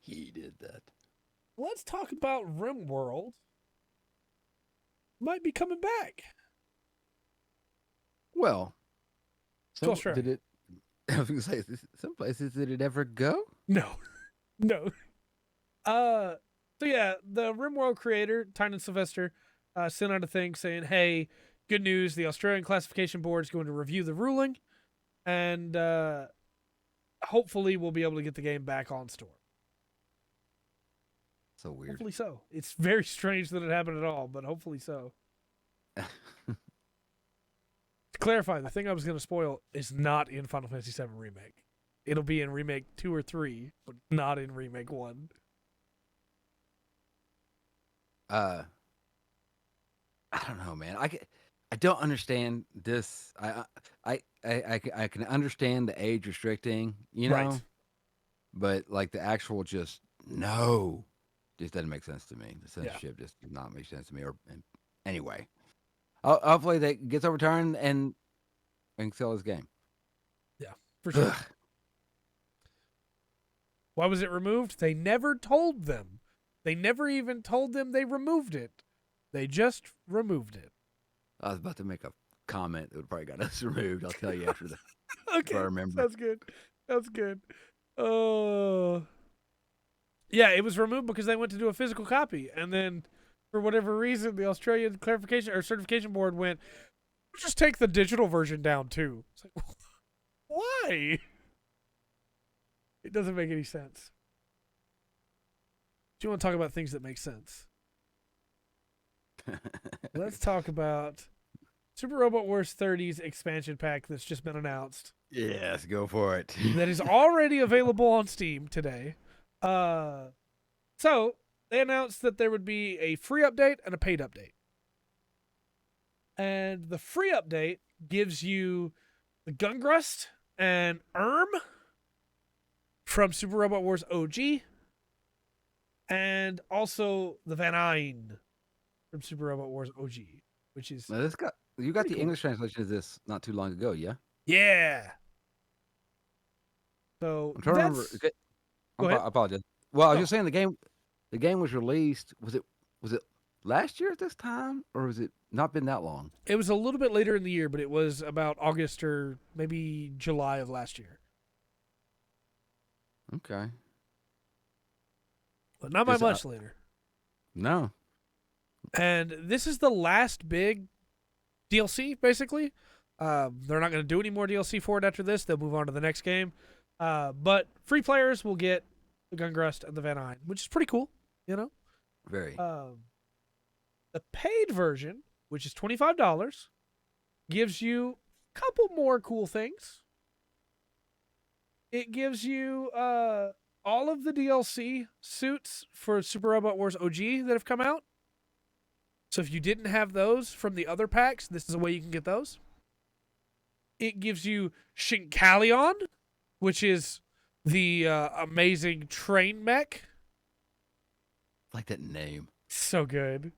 Speaker 2: He did that.
Speaker 1: Let's talk about Rimworld. Might be coming back.
Speaker 2: Well,
Speaker 1: sure.
Speaker 2: Did it? I was going to say, some places did it ever go?
Speaker 1: No. So yeah, the Rimworld creator, Tynan Sylvester, sent out a thing saying, hey, good news, the Australian Classification Board is going to review the ruling, and hopefully we'll be able to get the game back on store.
Speaker 2: So weird.
Speaker 1: Hopefully so. It's very strange that it happened at all, but hopefully so. To clarify, the thing I was going to spoil is not in Final Fantasy VII Remake. It'll be in Remake 2 or 3, but not in Remake 1.
Speaker 2: I don't know, man. I don't understand this. I can understand the age restricting,
Speaker 1: Right.
Speaker 2: but like the actual just doesn't make sense to me. The
Speaker 1: Yeah.
Speaker 2: censorship just does not make sense to me. Anyway, hopefully that gets overturned and can sell this game.
Speaker 1: Yeah. For sure. Why was it removed? They never told them. They never even told them they removed it. They just removed it.
Speaker 2: I was about to make a comment that would probably got us removed. I'll tell you after the.
Speaker 1: Okay.
Speaker 2: If I remember.
Speaker 1: That's good. That's good. Yeah, it was removed because they went to do a physical copy. And then, for whatever reason, the Australian clarification or certification board went, just take the digital version down too. It's like, why? It doesn't make any sense. Do you want to talk about things that make sense? Let's talk about Super Robot Wars 30's expansion pack that's just been announced.
Speaker 2: Yes, go for it.
Speaker 1: That is already available on Steam today. So they announced that there would be a free update and a paid update. And the free update gives you the Gungrust and from Super Robot Wars OG, and also the Van Eyne from Super Robot Wars OG, which is
Speaker 2: Now you got the
Speaker 1: cool.
Speaker 2: English translation of this not too long ago, yeah?
Speaker 1: Yeah. So
Speaker 2: I'm trying to remember. Okay.
Speaker 1: Go ahead.
Speaker 2: I apologize. Well, I was
Speaker 1: No.
Speaker 2: just saying the game was released. Was it last year at this time, or was it not been that long?
Speaker 1: It was a little bit later in the year, but it was about August or maybe July of last year.
Speaker 2: Okay.
Speaker 1: But not by much later.
Speaker 2: No.
Speaker 1: And this is the last big DLC, basically. They're not going to do any more DLC for it after this. They'll move on to the next game. But free players will get the Gungrust and the Van Eyne, which is pretty cool,
Speaker 2: Very.
Speaker 1: The paid version, which is $25, gives you a couple more cool things. It gives you all of the DLC suits for Super Robot Wars OG that have come out. So if you didn't have those from the other packs, this is a way you can get those. It gives you Shinkalion, which is the amazing train mech.
Speaker 2: I like that name.
Speaker 1: So good.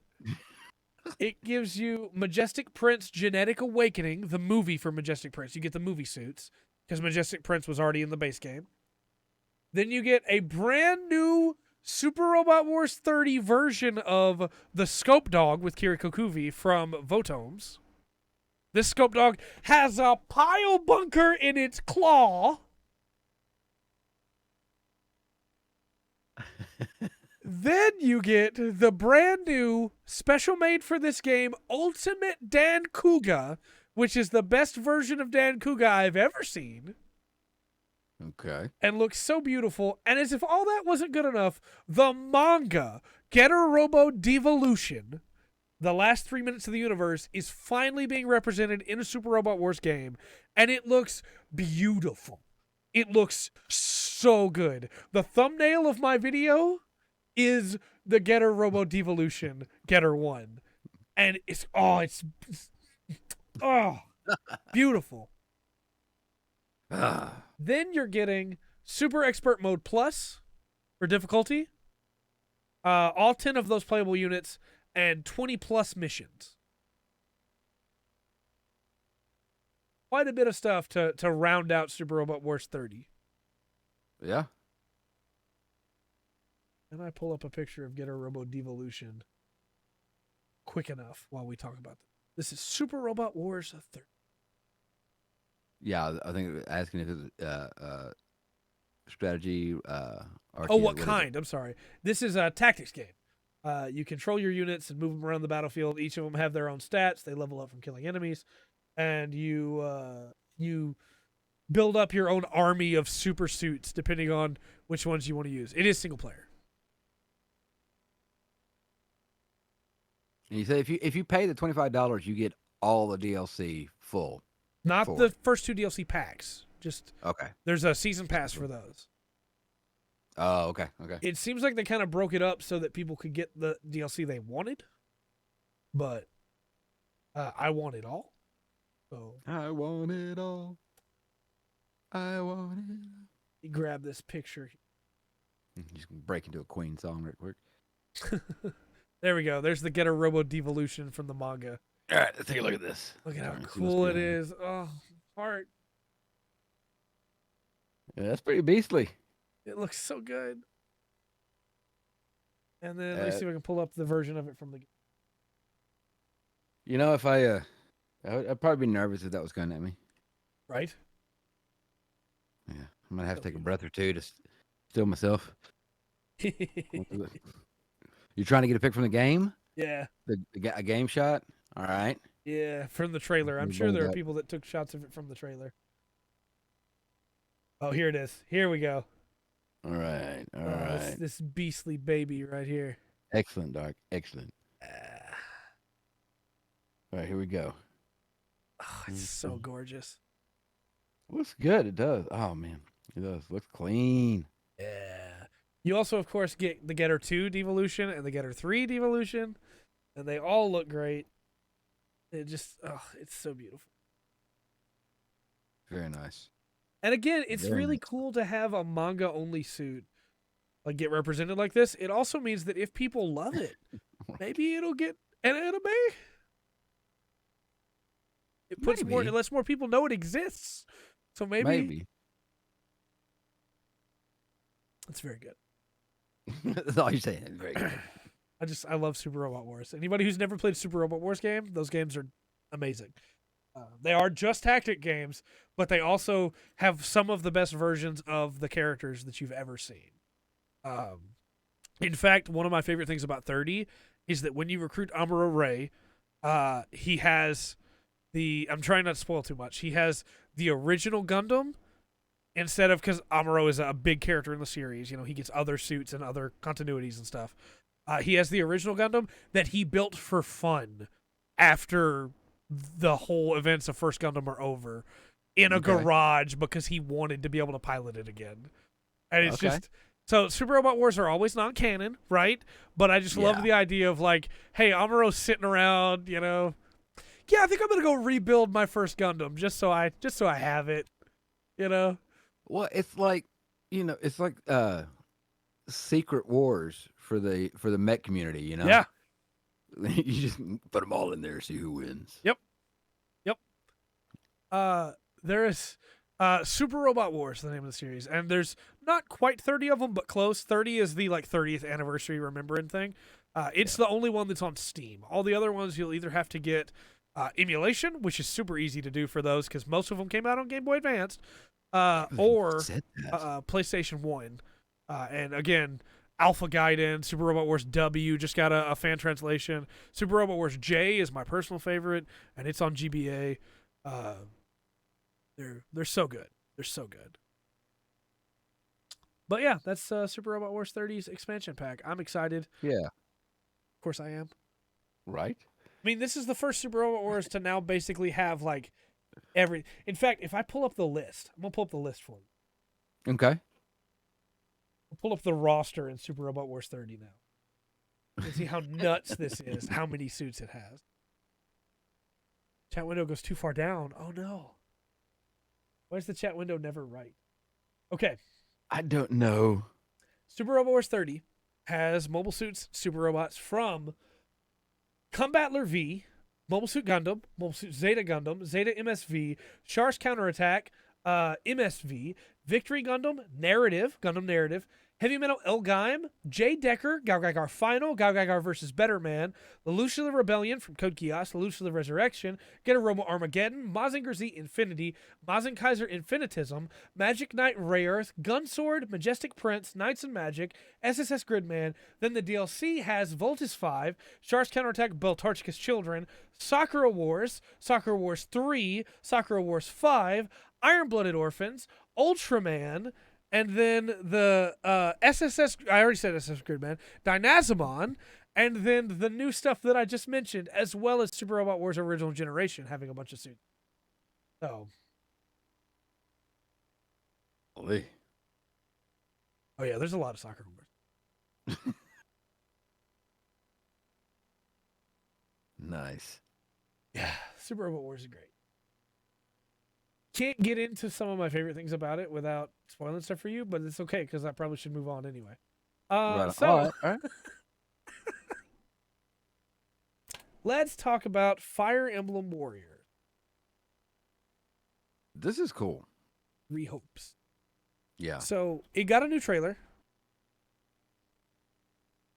Speaker 1: It gives you Majestic Prince Genetic Awakening, the movie for Majestic Prince. You get the movie suits because Majestic Prince was already in the base game. Then you get a brand new Super Robot Wars 30 version of the Scope Dog with Kiriko Kuvi from Votomes. This Scope Dog has a pile bunker in its claw. Then you get the brand new, special made for this game, Ultimate Dan Kuga, which is the best version of Dan Kuga I've ever seen.
Speaker 2: Okay.
Speaker 1: And looks so beautiful. And as if all that wasn't good enough, the manga, Getter Robo Devolution, the last 3 minutes of the universe, is finally being represented in a Super Robot Wars game. And it looks beautiful. It looks so good. The thumbnail of my video is the Getter Robo Devolution Getter 1. And it's beautiful. Then you're getting Super Expert Mode Plus for difficulty, all 10 of those playable units, and 20 plus missions. Quite a bit of stuff to round out Super Robot Wars 30.
Speaker 2: Yeah.
Speaker 1: And I pull up a picture of Getter Robo Devolution quick enough while we talk about this. This is Super Robot Wars 30.
Speaker 2: Yeah, I think asking if it's strategy.
Speaker 1: What kind? I'm sorry. This is a tactics game. You control your units and move them around the battlefield. Each of them have their own stats. They level up from killing enemies, and you build up your own army of super suits depending on which ones you want to use. It is single player.
Speaker 2: And you say if you pay the $25, you get all the DLC full.
Speaker 1: Not the first 2 DLC packs. Just
Speaker 2: okay.
Speaker 1: There's a season pass for those.
Speaker 2: Oh, okay. Okay.
Speaker 1: It seems like they kind of broke it up so that people could get the DLC they wanted. But I want it all. So
Speaker 2: I want it all. I want it all.
Speaker 1: you grab this picture.
Speaker 2: Just break into a Queen song real quick.
Speaker 1: There we go. There's the Getter Robo Devolution from the manga.
Speaker 2: All right, let's take a look at this.
Speaker 1: Look at how
Speaker 2: All right, see what's
Speaker 1: cool it
Speaker 2: going on.
Speaker 1: is. Oh, heart.
Speaker 2: Yeah, that's pretty beastly.
Speaker 1: It looks so good. And then let me see if I can pull up the version of it from the.
Speaker 2: You know, if I'd probably be nervous if that was coming at me.
Speaker 1: Right?
Speaker 2: Yeah, I'm gonna have to take a breath or two to still myself. You trying to get a pic from the game?
Speaker 1: Yeah.
Speaker 2: A game shot? All right.
Speaker 1: Yeah, from the trailer. I'm
Speaker 2: Let me
Speaker 1: sure
Speaker 2: bring
Speaker 1: there
Speaker 2: it
Speaker 1: are
Speaker 2: up.
Speaker 1: people that took shots of it from the trailer. Oh, here it is. Here we go.
Speaker 2: All right. All
Speaker 1: Oh,
Speaker 2: right.
Speaker 1: this beastly baby right here.
Speaker 2: Excellent, Doc. Excellent.
Speaker 1: Ah.
Speaker 2: All right, here we go.
Speaker 1: Oh, it's so gorgeous.
Speaker 2: Looks good. It does. Oh man, it does. Looks clean.
Speaker 1: Yeah. You also, of course, get the Getter 2 Devolution and the Getter 3 Devolution, and they all look great. It just, it's so beautiful.
Speaker 2: Very nice.
Speaker 1: And again, it's
Speaker 2: Very
Speaker 1: really
Speaker 2: nice.
Speaker 1: cool to have a manga only suit like get represented like this. It also means that if people love it, maybe it'll get an anime. It puts more,
Speaker 2: Maybe.
Speaker 1: it lets more people know it exists. So maybe. It's very good.
Speaker 2: That's all you're saying. It's very good.
Speaker 1: I love Super Robot Wars. Anybody who's never played a Super Robot Wars game, those games are amazing. They are just tactic games, but they also have some of the best versions of the characters that you've ever seen. In fact, one of my favorite things about 30 is that when you recruit Amuro Ray, he has I'm trying not to spoil too much. He has the original Gundam instead of, because Amuro is a big character in the series. You know, he gets other suits and other continuities and stuff. He has the original Gundam that he built for fun after the whole events of First Gundam are over in a garage because he wanted to be able to pilot it again. And it's just, so Super Robot Wars are always non-canon, right? But I just love the idea of like, hey, Amuro's sitting around, you know, yeah, I think I'm gonna go rebuild my first Gundam just so I have it, you know.
Speaker 2: Well, it's like, you know, it's like Secret Wars for the mech community. You know.
Speaker 1: Yeah.
Speaker 2: You just put them all in there, see who wins.
Speaker 1: Yep. There is Super Robot Wars, the name of the series, and there's not quite 30 of them, but close. 30 is the like 30th anniversary remembering thing. It's the only one that's on Steam. All the other ones you'll either have to get emulation, which is super easy to do for those because most of them came out on Game Boy Advance, or PlayStation 1. And again, Alpha Gaiden, Super Robot Wars W just got a fan translation. Super Robot Wars J is my personal favorite, and it's on GBA. They're so good. They're so good. But yeah, that's Super Robot Wars 30's expansion pack. I'm excited.
Speaker 2: Yeah.
Speaker 1: Of course I am.
Speaker 2: Right.
Speaker 1: I mean, this is the first Super Robot Wars to now basically have like every. In fact, if I pull up the list, I'm gonna pull up the list for you.
Speaker 2: Okay.
Speaker 1: I'll pull up the roster in Super Robot Wars 30 now. And see how nuts this is. How many suits it has. Chat window goes too far down. Oh no. Why is the chat window never right? Okay.
Speaker 2: I don't know.
Speaker 1: Super Robot Wars 30 has mobile suits, super robots from Combatler V, Mobile Suit Gundam, Mobile Suit Zeta Gundam, Zeta MSV, Char's Counterattack, MSV, Victory Gundam, Gundam Narrative, Heavy Metal Elgaim, J. Decker, Gao Final, Gao vs. Better Man, Lelouch the Rebellion from Code Geass, Lelouch the Resurrection, Getter Robo Armageddon, Mazinger Z Infinity, Mazinger Kaiser Infinitism, Magic Knight Rayearth, Gunsword, Majestic Prince, Knights and Magic, SSS Gridman. Then the DLC has Voltus 5, Char's Counterattack, Beltarchicus Children, Sakura Wars 3, Sakura Wars 5, Iron-Blooded Orphans, Ultraman, and then the SSS, I already said SSS Gridman, Dynazamon, and then the new stuff that I just mentioned, as well as Super Robot Wars Original Generation having a bunch of suits. So.
Speaker 2: Holy.
Speaker 1: Oh, yeah, there's a lot of Sakura Wars.
Speaker 2: Nice.
Speaker 1: Yeah, Super Robot Wars is great. Can't get into some of my favorite things about it without spoiling stuff for you, but it's okay because I probably should move on anyway.
Speaker 2: Right.
Speaker 1: So
Speaker 2: All right.
Speaker 1: let's talk about Fire Emblem Warriors.
Speaker 2: This is cool.
Speaker 1: Three Hopes.
Speaker 2: Yeah.
Speaker 1: So it got a new trailer.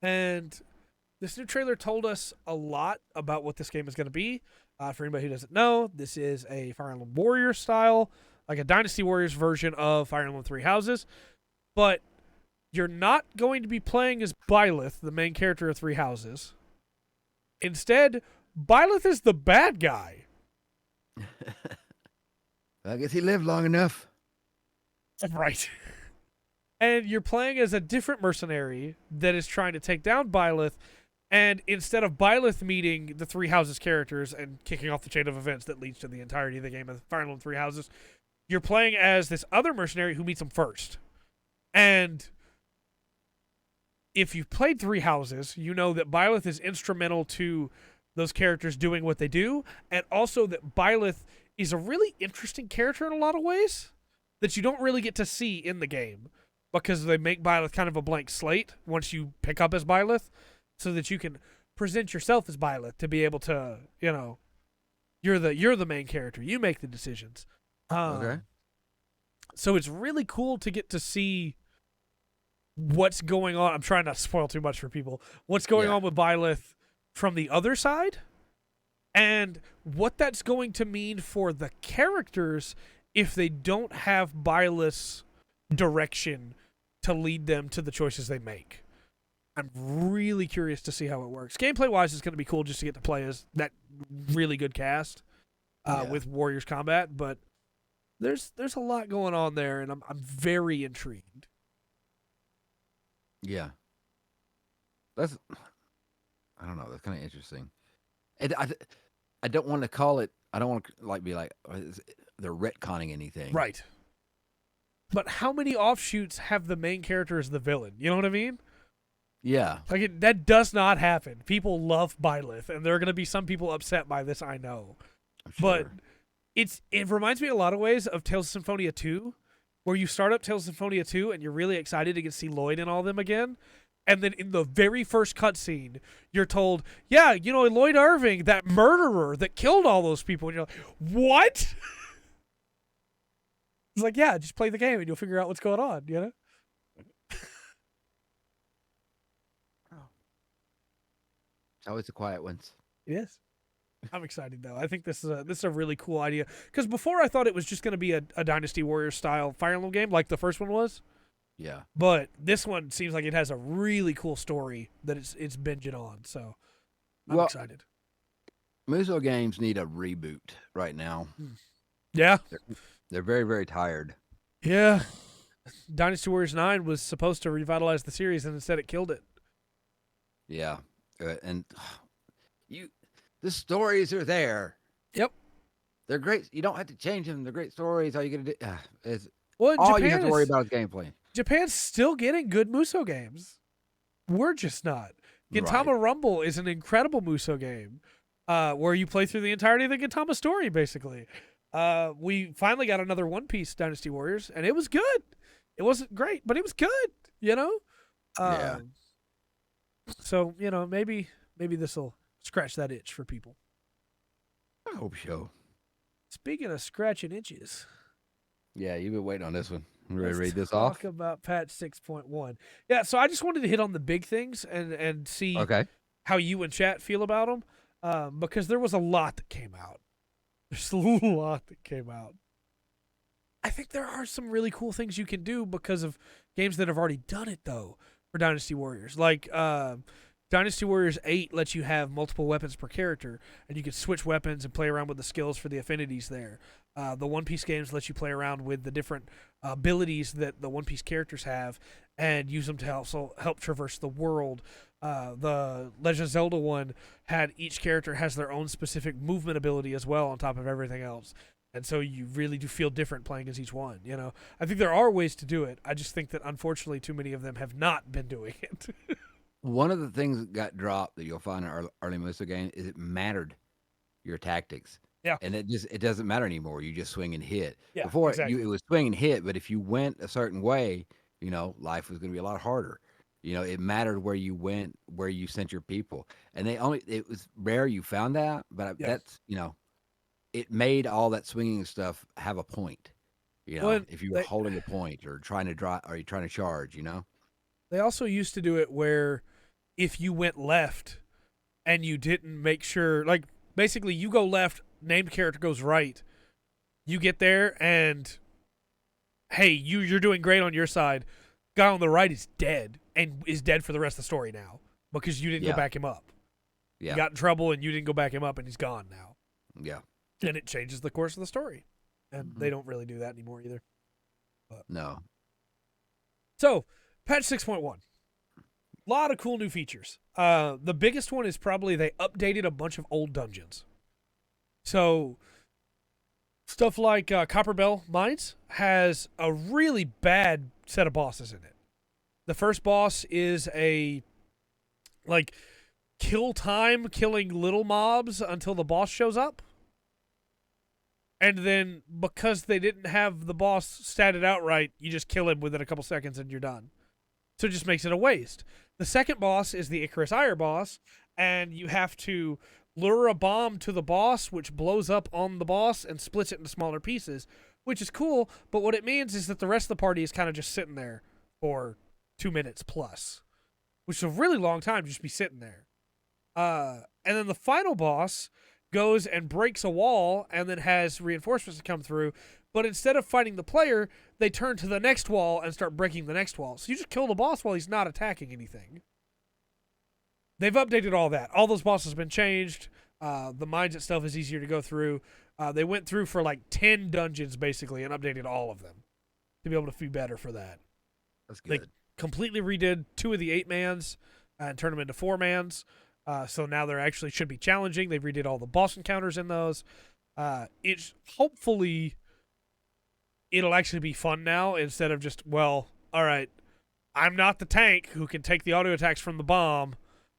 Speaker 1: And this new trailer told us a lot about what this game is going to be. For anybody who doesn't know, this is a Fire Emblem Warriors style, like a Dynasty Warriors version of Fire Emblem Three Houses. But you're not going to be playing as Byleth, the main character of Three Houses. Instead, Byleth is the bad guy.
Speaker 2: I guess he lived long enough.
Speaker 1: Right. And you're playing as a different mercenary that is trying to take down Byleth. And instead of Byleth meeting the Three Houses characters and kicking off the chain of events that leads to the entirety of the game of Fire Emblem Three Houses, you're playing as this other mercenary who meets him first. And if you've played Three Houses, you know that Byleth is instrumental to those characters doing what they do, and also that Byleth is a really interesting character in a lot of ways that you don't really get to see in the game because they make Byleth kind of a blank slate once you pick up as Byleth so that you can present yourself as Byleth to be able to, you know, you're the main character. You make the decisions.
Speaker 2: Okay.
Speaker 1: So it's really cool to get to see what's going on. I'm trying not to spoil too much for people. What's going on with Byleth from the other side and what that's going to mean for the characters if they don't have Byleth's direction to lead them to the choices they make. I'm really curious to see how it works. Gameplay-wise, it's going to be cool just to get to play as that really good cast with Warriors Combat, but there's a lot going on there, and I'm very intrigued.
Speaker 2: Yeah. That's, I don't know, that's kind of interesting. And I don't want to call it, I don't want to be like, they're retconning anything.
Speaker 1: Right. But how many offshoots have the main character as the villain? You know what I mean?
Speaker 2: Yeah.
Speaker 1: Like that does not happen. People love Byleth, and there are going to be some people upset by this, I know.
Speaker 2: I'm sure.
Speaker 1: But it reminds me in a lot of ways of Tales of Symphonia 2, where you start up Tales of Symphonia 2 and you're really excited to get to see Lloyd and all them again. And then in the very first cutscene, you're told, yeah, you know, Lloyd Irving, that murderer that killed all those people. And you're like, what? It's like, yeah, just play the game and you'll figure out what's going on, you know?
Speaker 2: It's always the quiet ones.
Speaker 1: It is. I'm excited, though. I think this is a really cool idea. Because before I thought it was just going to be a Dynasty Warriors style Fire Emblem game like the first one was.
Speaker 2: Yeah.
Speaker 1: But this one seems like it has a really cool story that it's binging on. So I'm excited.
Speaker 2: Muso games need a reboot right now.
Speaker 1: Yeah.
Speaker 2: They're very, very tired.
Speaker 1: Yeah. Dynasty Warriors 9 was supposed to revitalize the series, and instead it killed it.
Speaker 2: Yeah. And the stories are there.
Speaker 1: Yep.
Speaker 2: They're great. You don't have to change them. They're great stories. All you got to do is
Speaker 1: all
Speaker 2: you have to worry about is gameplay.
Speaker 1: Japan's still getting good Muso games. We're just not. Gintama Rumble is an incredible Muso game where you play through the entirety of the Gintama story, basically. We finally got another One Piece Dynasty Warriors, and it was good. It wasn't great, but it was good, you know?
Speaker 2: Yeah.
Speaker 1: So, you know, maybe this will scratch that itch for people.
Speaker 2: I hope so.
Speaker 1: Speaking of scratching itches.
Speaker 2: Yeah, you've been waiting on this one. You ready to read this
Speaker 1: off?
Speaker 2: off?
Speaker 1: Talk about patch 6.1. Yeah, so I just wanted to hit on the big things and see how you and chat feel about them, because there was a lot that came out. There's a lot that came out. I think there are some really cool things you can do because of games that have already done it, though, for Dynasty Warriors. Like, Dynasty Warriors 8 lets you have multiple weapons per character, and you can switch weapons and play around with the skills for the affinities there. The One Piece games let you play around with the different abilities that the One Piece characters have and use them to also help traverse the world. The Legend of Zelda one had each character has their own specific movement ability as well on top of everything else. And so you really do feel different playing as each one, you know. I think there are ways to do it. I just think that, unfortunately, too many of them have not been doing it.
Speaker 2: One of the things that got dropped that you'll find in early Muso games is it mattered. your tactics.
Speaker 1: Yeah.
Speaker 2: And it doesn't matter anymore. You just swing and hit.
Speaker 1: Yeah,
Speaker 2: Before
Speaker 1: exactly.
Speaker 2: it was swing and hit, but if you went a certain way, life was going to be a lot harder. It mattered where you went, where you sent your people. And it was rare you found that, but
Speaker 1: Yeah.
Speaker 2: that's, it made all that swinging stuff have a point.
Speaker 1: Well,
Speaker 2: If you were holding a point or trying to draw, or you're trying to charge,
Speaker 1: they also used to do it where if you went left and you didn't make sure, like basically you go left, named character goes right, you get there and hey, you're doing great on your side. Guy on the right is dead and is dead for the rest of the story now because you didn't go back him up.
Speaker 2: Yeah.
Speaker 1: You got in trouble and you didn't go back him up and he's gone now.
Speaker 2: Yeah.
Speaker 1: And it changes the course of the story. And they don't really do that anymore either. But.
Speaker 2: No.
Speaker 1: So, patch 6.1. A lot of cool new features. The biggest one is probably they updated a bunch of old dungeons. So, stuff like Copperbell Mines has a really bad set of bosses in it. The first boss is a, like, kill time killing little mobs until the boss shows up. And then, because they didn't have the boss statted out right, you just kill him within a couple seconds and you're done. So it just makes it a waste. The second boss is the Icarus Ire boss, and you have to lure a bomb to the boss, which blows up on the boss and splits it into smaller pieces, which is cool, but what it means is that the rest of the party is kind of just sitting there for 2 minutes plus, which is a really long time to just be sitting there. And then the final boss goes and breaks a wall and then has reinforcements to come through, but instead of fighting the player, they turn to the next wall and start breaking the next wall. So you just kill the boss while he's not attacking anything. They've updated all that. All those bosses have been changed. The mines itself is easier to go through. They went through for like 10 dungeons basically and updated all of them to be able to be better for that.
Speaker 2: That's good.
Speaker 1: They completely redid 2 of the 8-mans and turned them into 4-mans. So now they're actually should be challenging. They redid all the boss encounters in those. It's hopefully it'll actually be fun now instead of just, well, all right, I'm not the tank who can take the auto attacks from the bomb,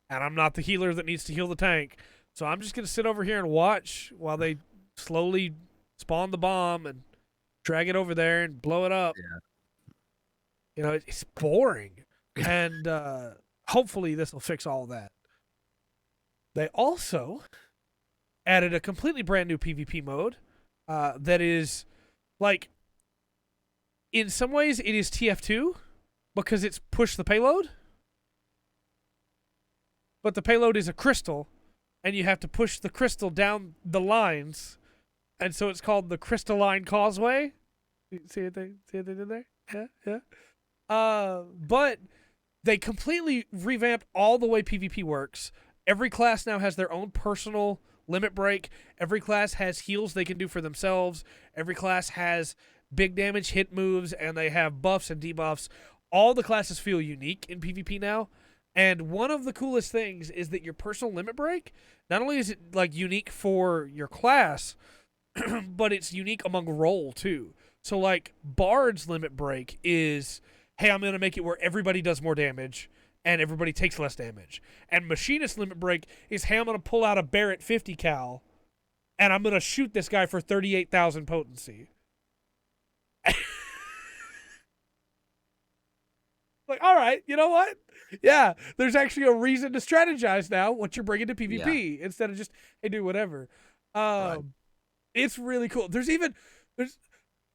Speaker 1: and I'm not the healer that needs to heal the tank. So I'm just going to sit over here and watch while they slowly spawn the bomb and drag it over there and blow it up.
Speaker 2: Yeah.
Speaker 1: It's boring. And hopefully this will fix all of that. They also added a completely brand new PvP mode that is, like, in some ways it is TF2 because it's push the payload. But the payload is a crystal, and you have to push the crystal down the lines, and so it's called the Crystalline Causeway. See what they did there? Yeah. But they completely revamped all the way PvP works. Every class now has their own personal limit break. Every class has heals they can do for themselves. Every class has big damage hit moves, and they have buffs and debuffs. All the classes feel unique in PvP now. And one of the coolest things is that your personal limit break, not only is it like unique for your class, but it's unique among role too. So like Bard's limit break is, hey, I'm going to make it where everybody does more damage and everybody takes less damage. And Machinist limit break is, hey, I'm going to pull out a Barrett 50 cal and I'm going to shoot this guy for 38,000 potency. Like, all right, you know what? Yeah, there's actually a reason to strategize now what you're bringing to PvP instead of just, hey, do whatever.
Speaker 2: Right.
Speaker 1: It's really cool. There's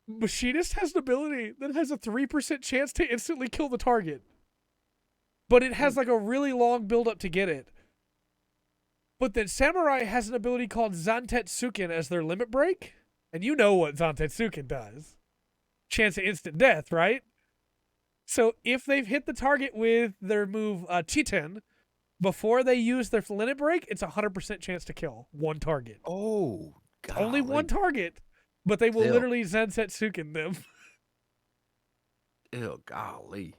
Speaker 1: Machinist has an ability that has a 3% chance to instantly kill the target. But it has like a really long build up to get it. But then Samurai has an ability called Zantetsuken as their limit break. And you know what Zantetsuken does. Chance of instant death, right? So if they've hit the target with their move Chitin, before they use their limit break, it's a 100% chance to kill one target.
Speaker 2: Oh, God.
Speaker 1: Only one target, but they will literally Zantetsuken them.
Speaker 2: Ew, golly.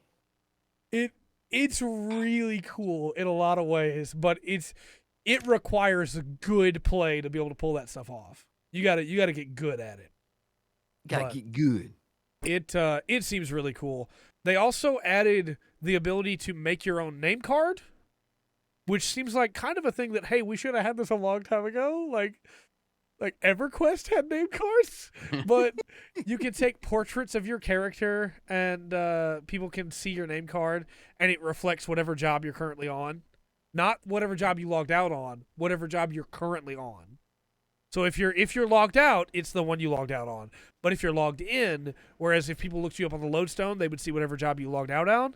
Speaker 1: It's really cool in a lot of ways, but it requires good play to be able to pull that stuff off. You gotta get good at it.
Speaker 2: Gotta get good.
Speaker 1: It seems really cool. They also added the ability to make your own name card. which seems like kind of a thing that, hey, we should have had this a long time ago. Like EverQuest had name cards, but you can take portraits of your character and people can see your name card, and it reflects whatever job you're currently on. Not whatever job you logged out on, whatever job you're currently on. So if you're logged out, it's the one you logged out on. But if you're logged in, whereas if people looked you up on the lodestone, they would see whatever job you logged out on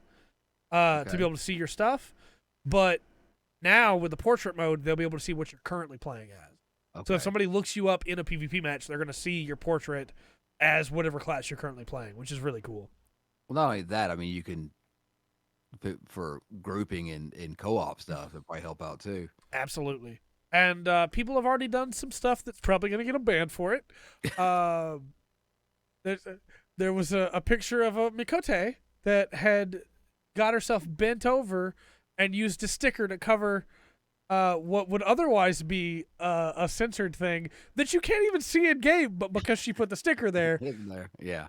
Speaker 1: to be able to see your stuff. But now with the portrait mode, they'll be able to see what you're currently playing as.
Speaker 2: Okay.
Speaker 1: So if somebody looks you up in a PvP match, they're going to see your portrait as whatever class you're currently playing, which is really cool.
Speaker 2: Well, not only that, I mean, you can for grouping in co-op stuff, it might help out too.
Speaker 1: Absolutely. And people have already done some stuff that's probably going to get them banned for it. There was a picture of a Mikote that had got herself bent over and used a sticker to cover what would otherwise be a censored thing that you can't even see in game, but because she put the sticker there.
Speaker 2: Hidden there. Yeah.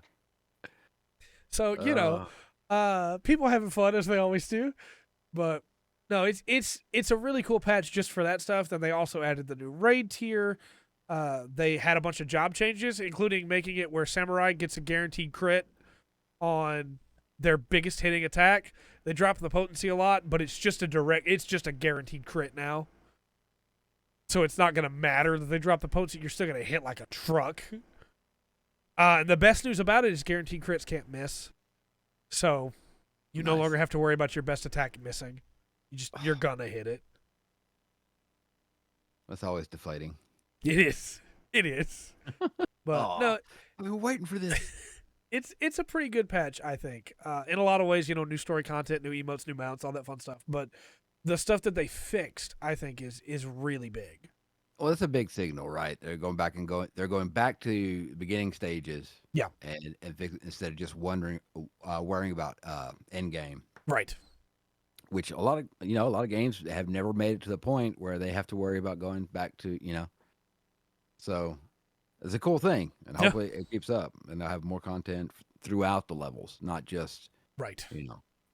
Speaker 1: So, you know, people having fun as they always do. But no, it's a really cool patch just for that stuff. Then they also added the new raid tier. They had a bunch of job changes, including making it where Samurai gets a guaranteed crit on their biggest hitting attack. They dropped the potency a lot, but it's just a guaranteed crit now. So it's not going to matter that they drop the potency. You're still going to hit like a truck. And the best news about it is guaranteed crits can't miss. So you no longer have to worry about your best attack missing. You're going to hit it.
Speaker 2: That's always deflating.
Speaker 1: It is. It is. But no,
Speaker 2: I've been waiting for this.
Speaker 1: It's a pretty good patch, I think. In a lot of ways, you know, new story content, new emotes, new mounts, all that fun stuff. But the stuff that they fixed, I think, is really big.
Speaker 2: Well, that's a big signal, right? They're going back to the beginning stages.
Speaker 1: Yeah.
Speaker 2: And instead of just worrying about end game.
Speaker 1: Right.
Speaker 2: Which a lot of games have never made it to the point where they have to worry about going back to, So it's a cool thing, and hopefully it keeps up, and they'll have more content throughout the levels, not just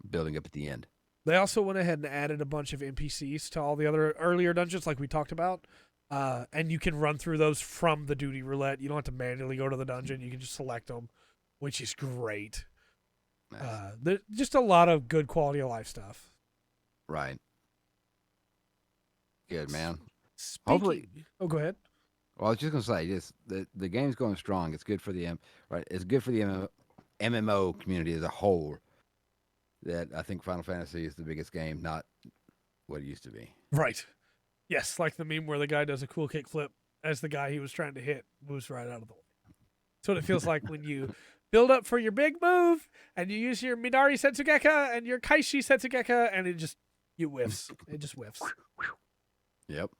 Speaker 2: building up at the end.
Speaker 1: They also went ahead and added a bunch of NPCs to all the other earlier dungeons, like we talked about, and you can run through those from the duty roulette. You don't have to manually go to the dungeon; you can just select them, which is great.
Speaker 2: Nice.
Speaker 1: There's just a lot of good quality of life stuff.
Speaker 2: Right. Good, man.
Speaker 1: Hopefully. Oh, go ahead.
Speaker 2: Well, I was just gonna say, the game's going strong. It's good for It's good for the MMO community as a whole. That I think Final Fantasy is the biggest game, not what it used to be.
Speaker 1: Right. Yes, like the meme where the guy does a cool kickflip as the guy he was trying to hit moves right out of the way. That's what it feels like when you build up for your big move and you use your Minari Setsugeka and your Kaishi Setsugeka and it just whiffs. It just whiffs.
Speaker 2: Yep.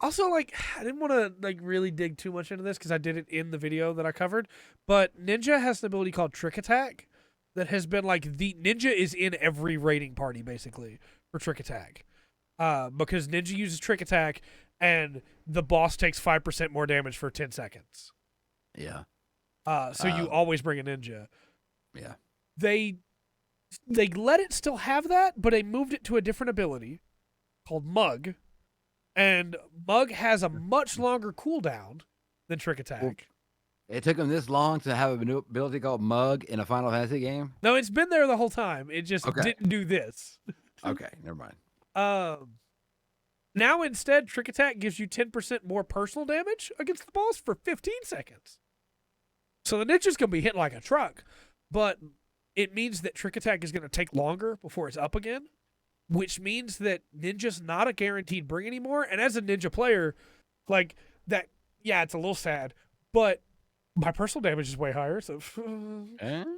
Speaker 1: Also, I didn't want to really dig too much into this because I did it in the video that I covered, but Ninja has an ability called Trick Attack that has been the Ninja is in every raiding party basically for Trick Attack, because Ninja uses Trick Attack and the boss takes 5% more damage for 10 seconds.
Speaker 2: Yeah.
Speaker 1: So you always bring a Ninja.
Speaker 2: Yeah.
Speaker 1: They let it still have that, but they moved it to a different ability called Mug. And Mug has a much longer cooldown than Trick Attack.
Speaker 2: Well, it took them this long to have an ability called Mug in a Final Fantasy game?
Speaker 1: No, it's been there the whole time. It just didn't do this.
Speaker 2: Okay, never mind.
Speaker 1: Now instead, Trick Attack gives you 10% more personal damage against the boss for 15 seconds. So the Ninja's going to be hitting like a truck, but it means that Trick Attack is going to take longer before it's up again, which means that Ninja's not a guaranteed bring anymore. And as a Ninja player, it's a little sad, but my personal damage is way higher. So,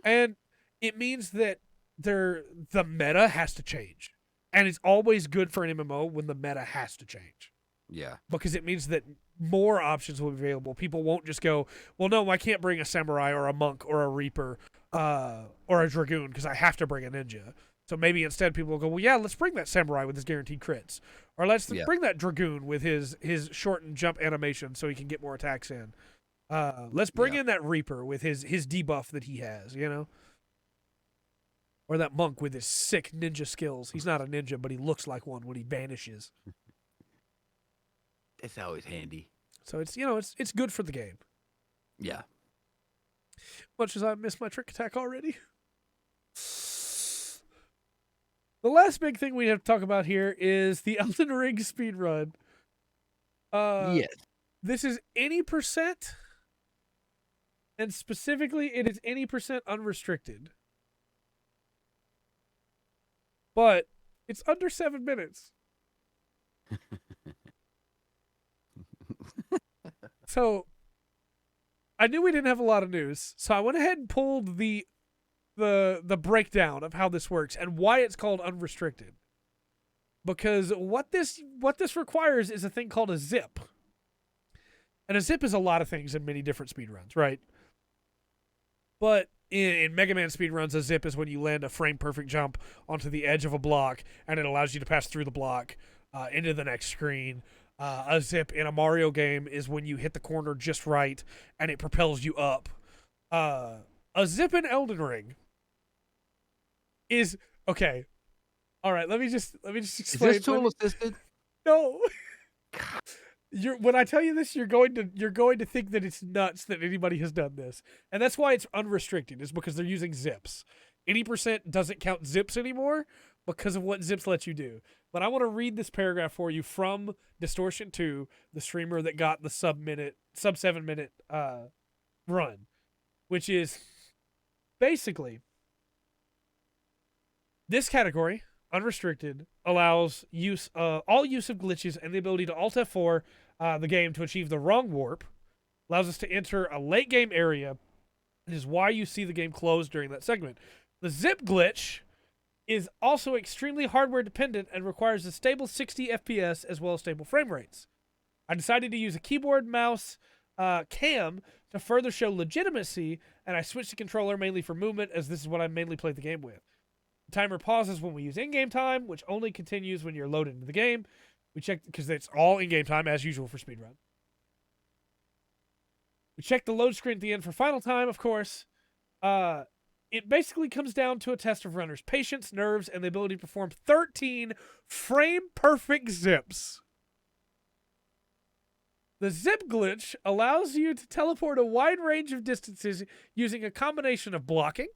Speaker 1: and it means that the meta has to change. And it's always good for an MMO when the meta has to change.
Speaker 2: Yeah.
Speaker 1: Because it means that more options will be available. People won't just go, well, no, I can't bring a samurai or a monk or a reaper or a dragoon because I have to bring a ninja. So maybe instead people will go, well, yeah, let's bring that samurai with his guaranteed crits. Or let's bring that dragoon with his shortened jump animation so he can get more attacks in. Let's bring in that reaper with his debuff that he has, Or Or that monk with his sick ninja skills. He's not a ninja, but he looks like one when he vanishes.
Speaker 2: It's always handy.
Speaker 1: So it's it's good for the game.
Speaker 2: Yeah.
Speaker 1: Much as I miss my trick attack already. The last big thing we have to talk about here is the Elden Ring speedrun.
Speaker 2: Yes.
Speaker 1: This is any percent, and specifically it is any percent unrestricted. But it's under 7 minutes. So I knew we didn't have a lot of news, so I went ahead and pulled the breakdown of how this works and why it's called unrestricted. Because what this requires is a thing called a zip. And a zip is a lot of things in many different speedruns, right? But in Mega Man speedruns, a zip is when you land a frame-perfect jump onto the edge of a block, and it allows you to pass through the block into the next screen. A zip in a Mario game is when you hit the corner just right, and it propels you up. A zip in Elden Ring is... Okay. All right, let me just explain.
Speaker 2: Is this tool assisted?
Speaker 1: No. When I tell you this, you're going to think that it's nuts that anybody has done this. And that's why it's unrestricted, is because they're using zips. Any percent doesn't count zips anymore because of what zips let you do. But I want to read this paragraph for you from Distortion 2, the streamer that got the sub 7 minute run, which is basically this category, unrestricted, allows all use of glitches and the ability to Alt F4 the game to achieve the wrong warp, allows us to enter a late game area, and is why you see the game close during that segment. The zip glitch is also extremely hardware dependent and requires a stable 60 FPS as well as stable frame rates. I decided to use a keyboard mouse cam to further show legitimacy, and I switched the controller mainly for movement, as this is what I mainly play the game with. The timer pauses when we use in-game time, which only continues when you're loaded into the game. We check, because it's all in-game time, as usual for speedrun. We check the load screen at the end for final time, of course. It basically comes down to a test of runners' patience, nerves, and the ability to perform 13 frame-perfect zips. The zip glitch allows you to teleport a wide range of distances using a combination of blocking,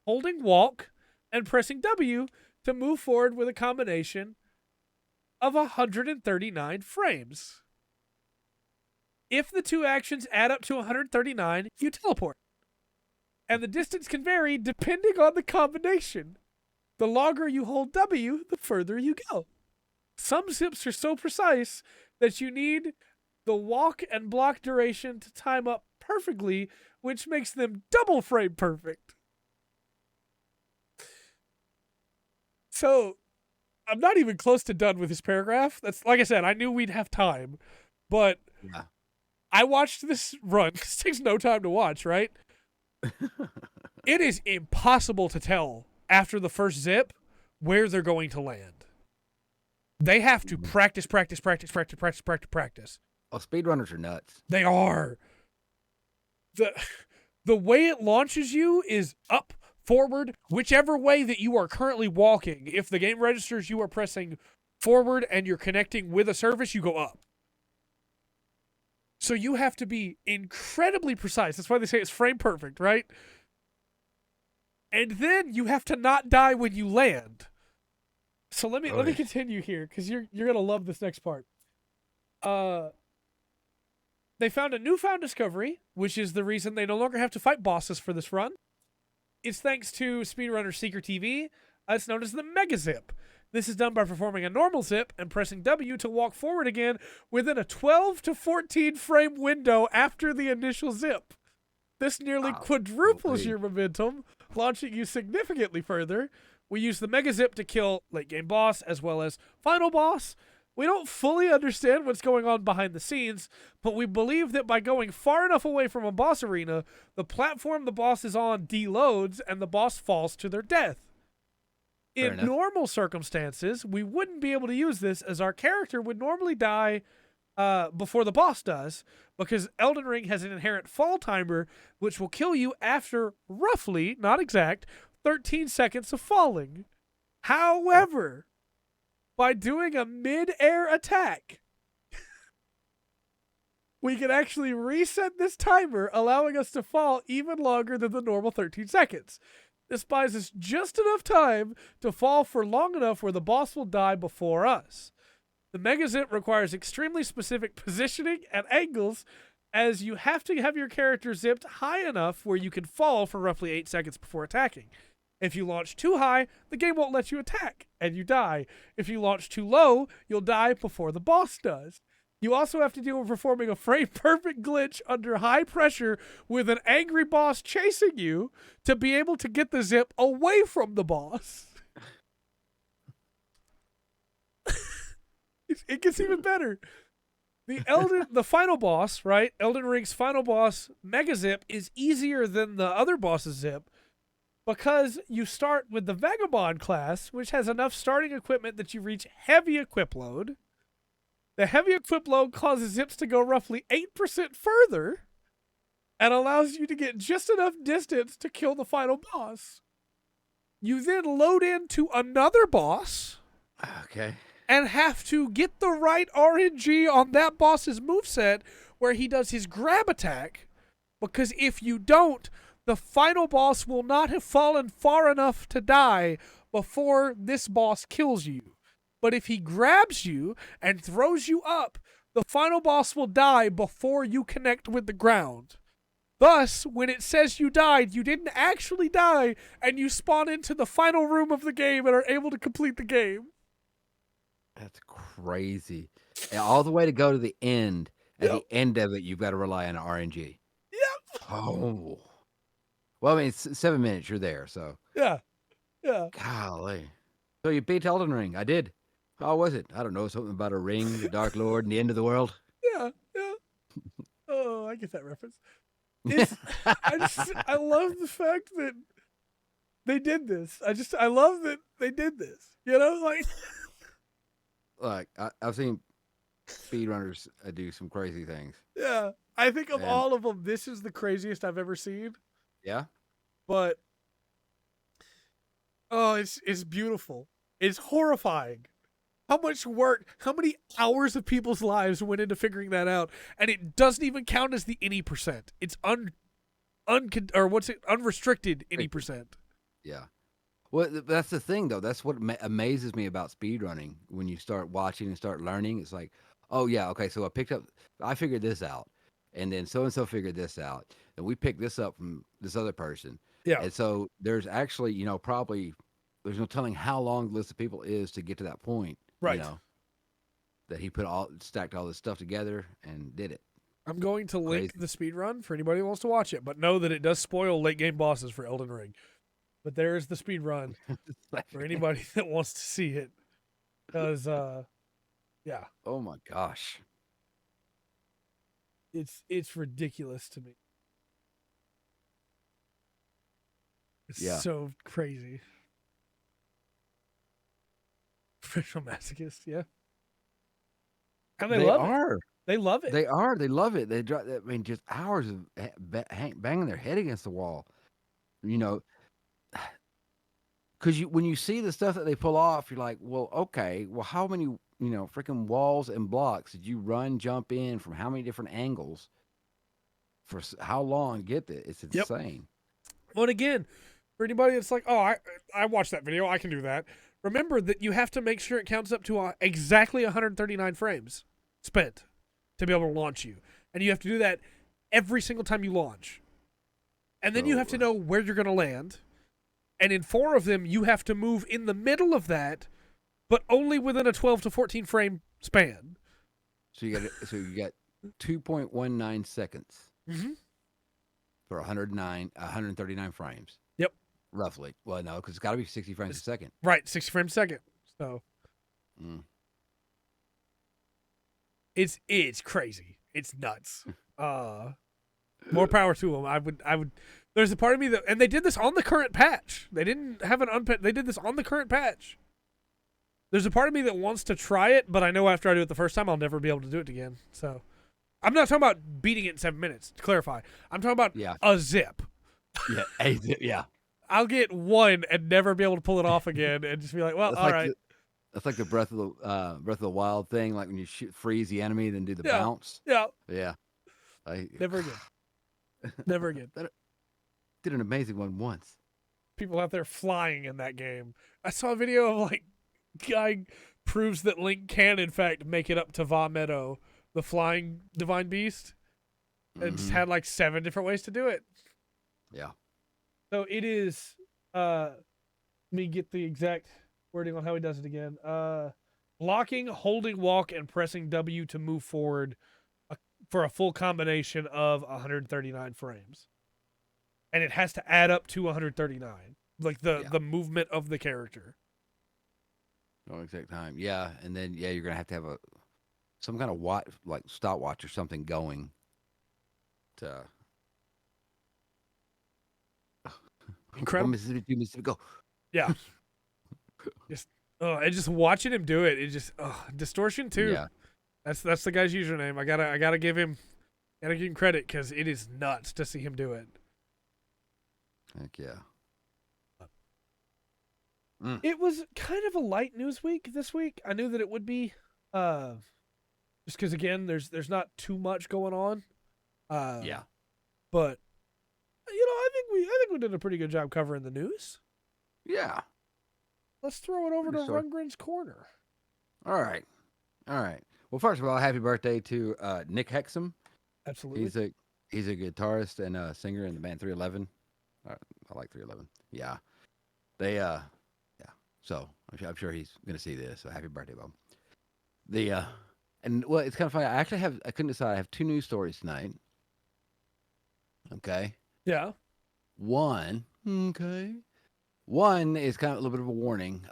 Speaker 1: holding walk, and pressing W to move forward with a combination of 139 frames. If the two actions add up to 139, you teleport. And the distance can vary depending on the combination. The longer you hold W, the further you go. Some zips are so precise that you need the walk and block duration to time up perfectly, which makes them double frame perfect. So, I'm not even close to done with this paragraph. That's, like I said, I knew we'd have time, but
Speaker 2: yeah.
Speaker 1: I watched this run, because it takes no time to watch, right? It is impossible to tell after the first zip where they're going to land. They have to practice. Oh,
Speaker 2: speedrunners are nuts.
Speaker 1: They are. The way it launches you is up, forward, whichever way that you are currently walking. If the game registers you are pressing forward and you're connecting with a surface, you go up. So you have to be incredibly precise. That's why they say it's frame perfect, right? And then you have to not die when you land. So let me continue here, because you're gonna love this next part. They found a newfound discovery, which is the reason they no longer have to fight bosses for this run. It's thanks to speedrunner Seeker TV. It's known as the Megazip. This is done by performing a normal zip and pressing W to walk forward again within a 12 to 14 frame window after the initial zip. This nearly quadruples your momentum, launching you significantly further. We use the Megazip to kill late game boss as well as final boss. We don't fully understand what's going on behind the scenes, but we believe that by going far enough away from a boss arena, the platform the boss is on deloads and the boss falls to their death. In normal circumstances, we wouldn't be able to use this, as our character would normally die before the boss does, because Elden Ring has an inherent fall timer, which will kill you after roughly, not exact, 13 seconds of falling. However, by doing a mid-air attack, we can actually reset this timer, allowing us to fall even longer than the normal 13 seconds. This buys us just enough time to fall for long enough where the boss will die before us. The Megazip requires extremely specific positioning and angles, as you have to have your character zipped high enough where you can fall for roughly 8 seconds before attacking. If you launch too high, the game won't let you attack, and you die. If you launch too low, you'll die before the boss does. You also have to deal with performing a frame-perfect glitch under high pressure with an angry boss chasing you to be able to get the zip away from the boss. It gets even better. The final boss, right? Elden Ring's final boss, Megazip, is easier than the other boss's zip because you start with the Vagabond class, which has enough starting equipment that you reach heavy equip load. The heavy equip load causes zips to go roughly 8% further and allows you to get just enough distance to kill the final boss. You then load into another boss.
Speaker 2: Okay.
Speaker 1: And have to get the right RNG on that boss's moveset where he does his grab attack. Because if you don't, the final boss will not have fallen far enough to die before this boss kills you. But if he grabs you and throws you up, the final boss will die before you connect with the ground. Thus, when it says you died, you didn't actually die, and you spawn into the final room of the game and are able to complete the game.
Speaker 2: That's crazy. And all the way to go to the end. At the end of it, you've got to rely on RNG.
Speaker 1: Yep.
Speaker 2: Oh. Well, I mean, it's 7 minutes. You're there, so.
Speaker 1: Yeah.
Speaker 2: Golly. So you beat Elden Ring. I did. How was it? I don't know. Something about a ring, the Dark Lord, and the end of the world.
Speaker 1: Yeah. Oh, I get that reference. I love the fact that they did this. I love that they did this. You know,
Speaker 2: like I've seen speedrunners do some crazy things.
Speaker 1: Yeah, I think of all of them, this is the craziest I've ever seen.
Speaker 2: Yeah,
Speaker 1: but it's beautiful. It's horrifying. How much work, how many hours of people's lives went into figuring that out, and it doesn't even count as the any percent. It's unrestricted any percent.
Speaker 2: Yeah. Well, that's the thing, though. That's what amazes me about speedrunning. When you start watching and start learning, it's like, oh, yeah, okay, so I figured this out, and then so-and-so figured this out, and we picked this up from this other person.
Speaker 1: Yeah.
Speaker 2: And so there's actually, probably, there's no telling how long the list of people is to get to that point.
Speaker 1: Right.
Speaker 2: That he stacked all this stuff together and did it.
Speaker 1: I'm going to link the speedrun for anybody who wants to watch it, but know that it does spoil late game bosses for Elden Ring. But there is the speedrun for anybody that wants to see it. Because, yeah.
Speaker 2: Oh my gosh.
Speaker 1: It's ridiculous to me. It's so crazy. Professional masochist, yeah. And they love it. They love it.
Speaker 2: They love it. They drive. I mean, just hours of banging their head against the wall. Because when you see the stuff that they pull off, you're like, well, okay, well, how many freaking walls and blocks did you run, jump in from how many different angles for how long to get there? It's insane.
Speaker 1: Well, and again, for anybody that's like, oh, I watched that video, I can do that. Remember that you have to make sure it counts up to exactly 139 frames spent to be able to launch you. And you have to do that every single time you launch. And then you have to know where you're going to land. And in 4 of them, you have to move in the middle of that, but only within a 12 to 14 frame span.
Speaker 2: So you got 2.19 seconds for 139 frames.
Speaker 1: Yep.
Speaker 2: Roughly. Well, no, because it's got to be 60 frames a second.
Speaker 1: Right, 60 frames a second. So it's crazy. It's nuts. More power to them. I would. There's a part of me that, and they did this on the current patch. They didn't have an They did this on the current patch. There's a part of me that wants to try it, but I know after I do it the first time, I'll never be able to do it again. So, I'm not talking about beating it in 7 minutes. To clarify, I'm talking about a zip.
Speaker 2: Yeah, a zip. Yeah.
Speaker 1: I'll get one and never be able to pull it off again, and just be like, well,
Speaker 2: That's
Speaker 1: all
Speaker 2: like
Speaker 1: right,
Speaker 2: that's like the Breath of the Wild thing, like when you freeze the enemy, then do the
Speaker 1: yeah,
Speaker 2: bounce.
Speaker 1: yeah,
Speaker 2: Yeah, I
Speaker 1: never again, never again.
Speaker 2: that did an amazing one once.
Speaker 1: People out there flying in that game. I saw a video of like guy proves that Link can in fact make it up to Va Meadow, the flying divine beast, and just
Speaker 2: Mhm.
Speaker 1: had like 7 different ways to do it.
Speaker 2: Yeah.
Speaker 1: So it is let me get the exact wording on how he does it again. Blocking, holding walk, and pressing W to move forward for a full combination of 139 frames. And it has to add up to 139. Like the movement of the character.
Speaker 2: No exact time. Yeah, and then you're gonna have to have some kind of watch, like stopwatch or something going to
Speaker 1: Incredible.
Speaker 2: 1 Mississippi, 2 Mississippi, go.
Speaker 1: Yeah. And just watching him do it, distortion too.
Speaker 2: Yeah.
Speaker 1: That's the guy's username. I gotta give him credit because it is nuts to see him do it.
Speaker 2: Heck yeah.
Speaker 1: It was kind of a light news week this week. I knew that it would be, just because again, there's not too much going on.
Speaker 2: Yeah.
Speaker 1: But I think we did a pretty good job covering the news.
Speaker 2: Yeah.
Speaker 1: Let's throw it over to
Speaker 2: Sure.
Speaker 1: Rundgren's Corner.
Speaker 2: All right. Well, first of all, happy birthday to Nick Hexum.
Speaker 1: Absolutely.
Speaker 2: He's a guitarist and singer in the band 311. I like 311. Yeah. They yeah. So I'm sure he's gonna see this. So happy birthday, Bob. And well, it's kind of funny. I couldn't decide. I have 2 news stories tonight. Okay.
Speaker 1: Yeah.
Speaker 2: One is kind of a little bit of a warning.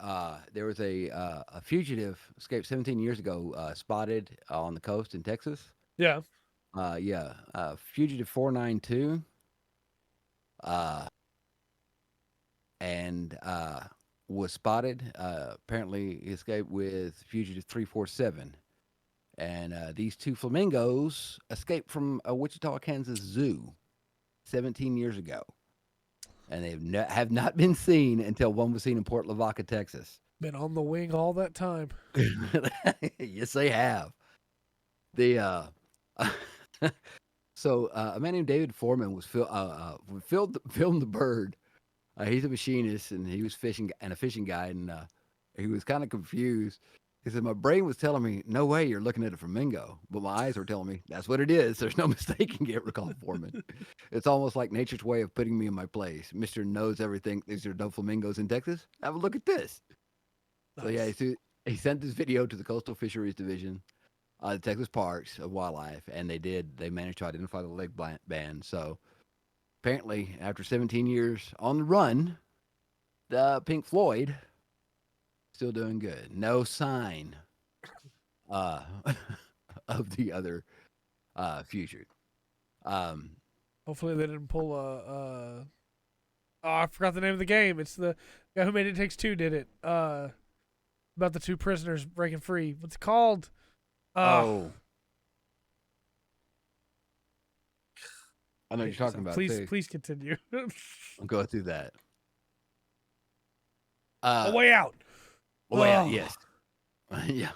Speaker 2: There was a fugitive escaped 17 years ago, spotted on the coast in Texas.
Speaker 1: Yeah.
Speaker 2: Fugitive 492. And was spotted. Apparently, he escaped with fugitive 347. And these 2 flamingos escaped from a Wichita, Kansas zoo 17 years ago. And they have not been seen until one was seen in Port Lavaca, Texas.
Speaker 1: Been on the wing all that time.
Speaker 2: Yes, they have. So a man named David Foreman was filmed the bird. He's a machinist and he was fishing and a fishing guide, and he was kind of confused. He said, "My brain was telling me, no way, you're looking at a flamingo, but my eyes were telling me that's what it is. There's no mistaking it." Recalled Foreman. It's almost like nature's way of putting me in my place. Mister knows everything. These are no flamingos in Texas. Have a look at this. Nice. So yeah, he sent this video to the Coastal Fisheries Division, the Texas Parks of Wildlife, and they managed to identify the leg band. So apparently, after 17 years on the run, the Pink Floyd still doing good. No sign of the other future.
Speaker 1: Hopefully they didn't pull oh, I forgot the name of the game. It's the guy who made It Takes Two did it. About the 2 prisoners breaking free. What's it called?
Speaker 2: I know what you're talking about.
Speaker 1: Please continue.
Speaker 2: I'll go through that.
Speaker 1: A Way Out.
Speaker 2: A Way Out, yes. Yeah.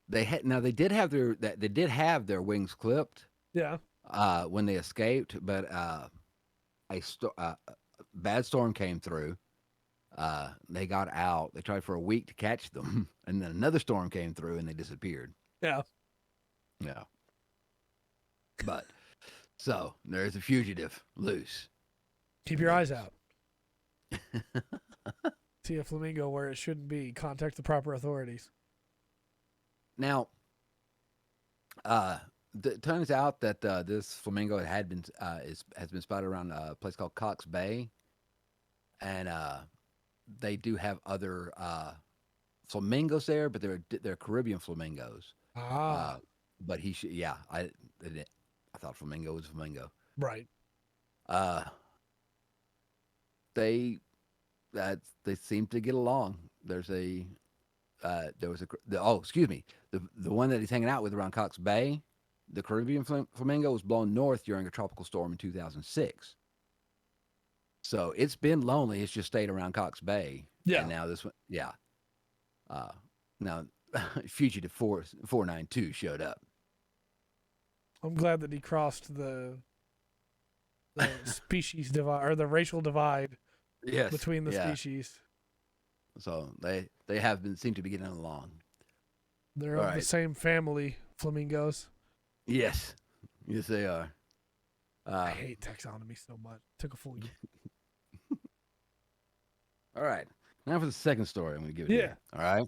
Speaker 2: They did have their wings clipped.
Speaker 1: Yeah.
Speaker 2: When they escaped, but a bad storm came through. They got out. They tried for a week to catch them, and then another storm came through, and they disappeared.
Speaker 1: Yeah.
Speaker 2: Yeah. But so there's a fugitive loose.
Speaker 1: Keep your eyes out. See a flamingo where it shouldn't be. Contact the proper authorities.
Speaker 2: Now, it turns out that this flamingo has been spotted around a place called Cox Bay, and they do have other flamingos there, but they're Caribbean flamingos. But I thought flamingo was a flamingo.
Speaker 1: Right.
Speaker 2: They seem to get along. Excuse me. The one that he's hanging out with around Cox Bay, the Caribbean flamingo was blown north during a tropical storm in 2006. So it's been lonely. It's just stayed around Cox Bay.
Speaker 1: Yeah.
Speaker 2: And now this one, yeah. Now Fugitive 492 showed up.
Speaker 1: I'm glad that he crossed the species divide or the racial divide
Speaker 2: Yes.
Speaker 1: between the species.
Speaker 2: So they have been seem to be getting along.
Speaker 1: They're of the same family, flamingos.
Speaker 2: Yes. Yes, they are.
Speaker 1: I hate taxonomy so much. Took a full year.
Speaker 2: All right. Now for the second story I'm going to give it
Speaker 1: Yeah.
Speaker 2: to you. All right.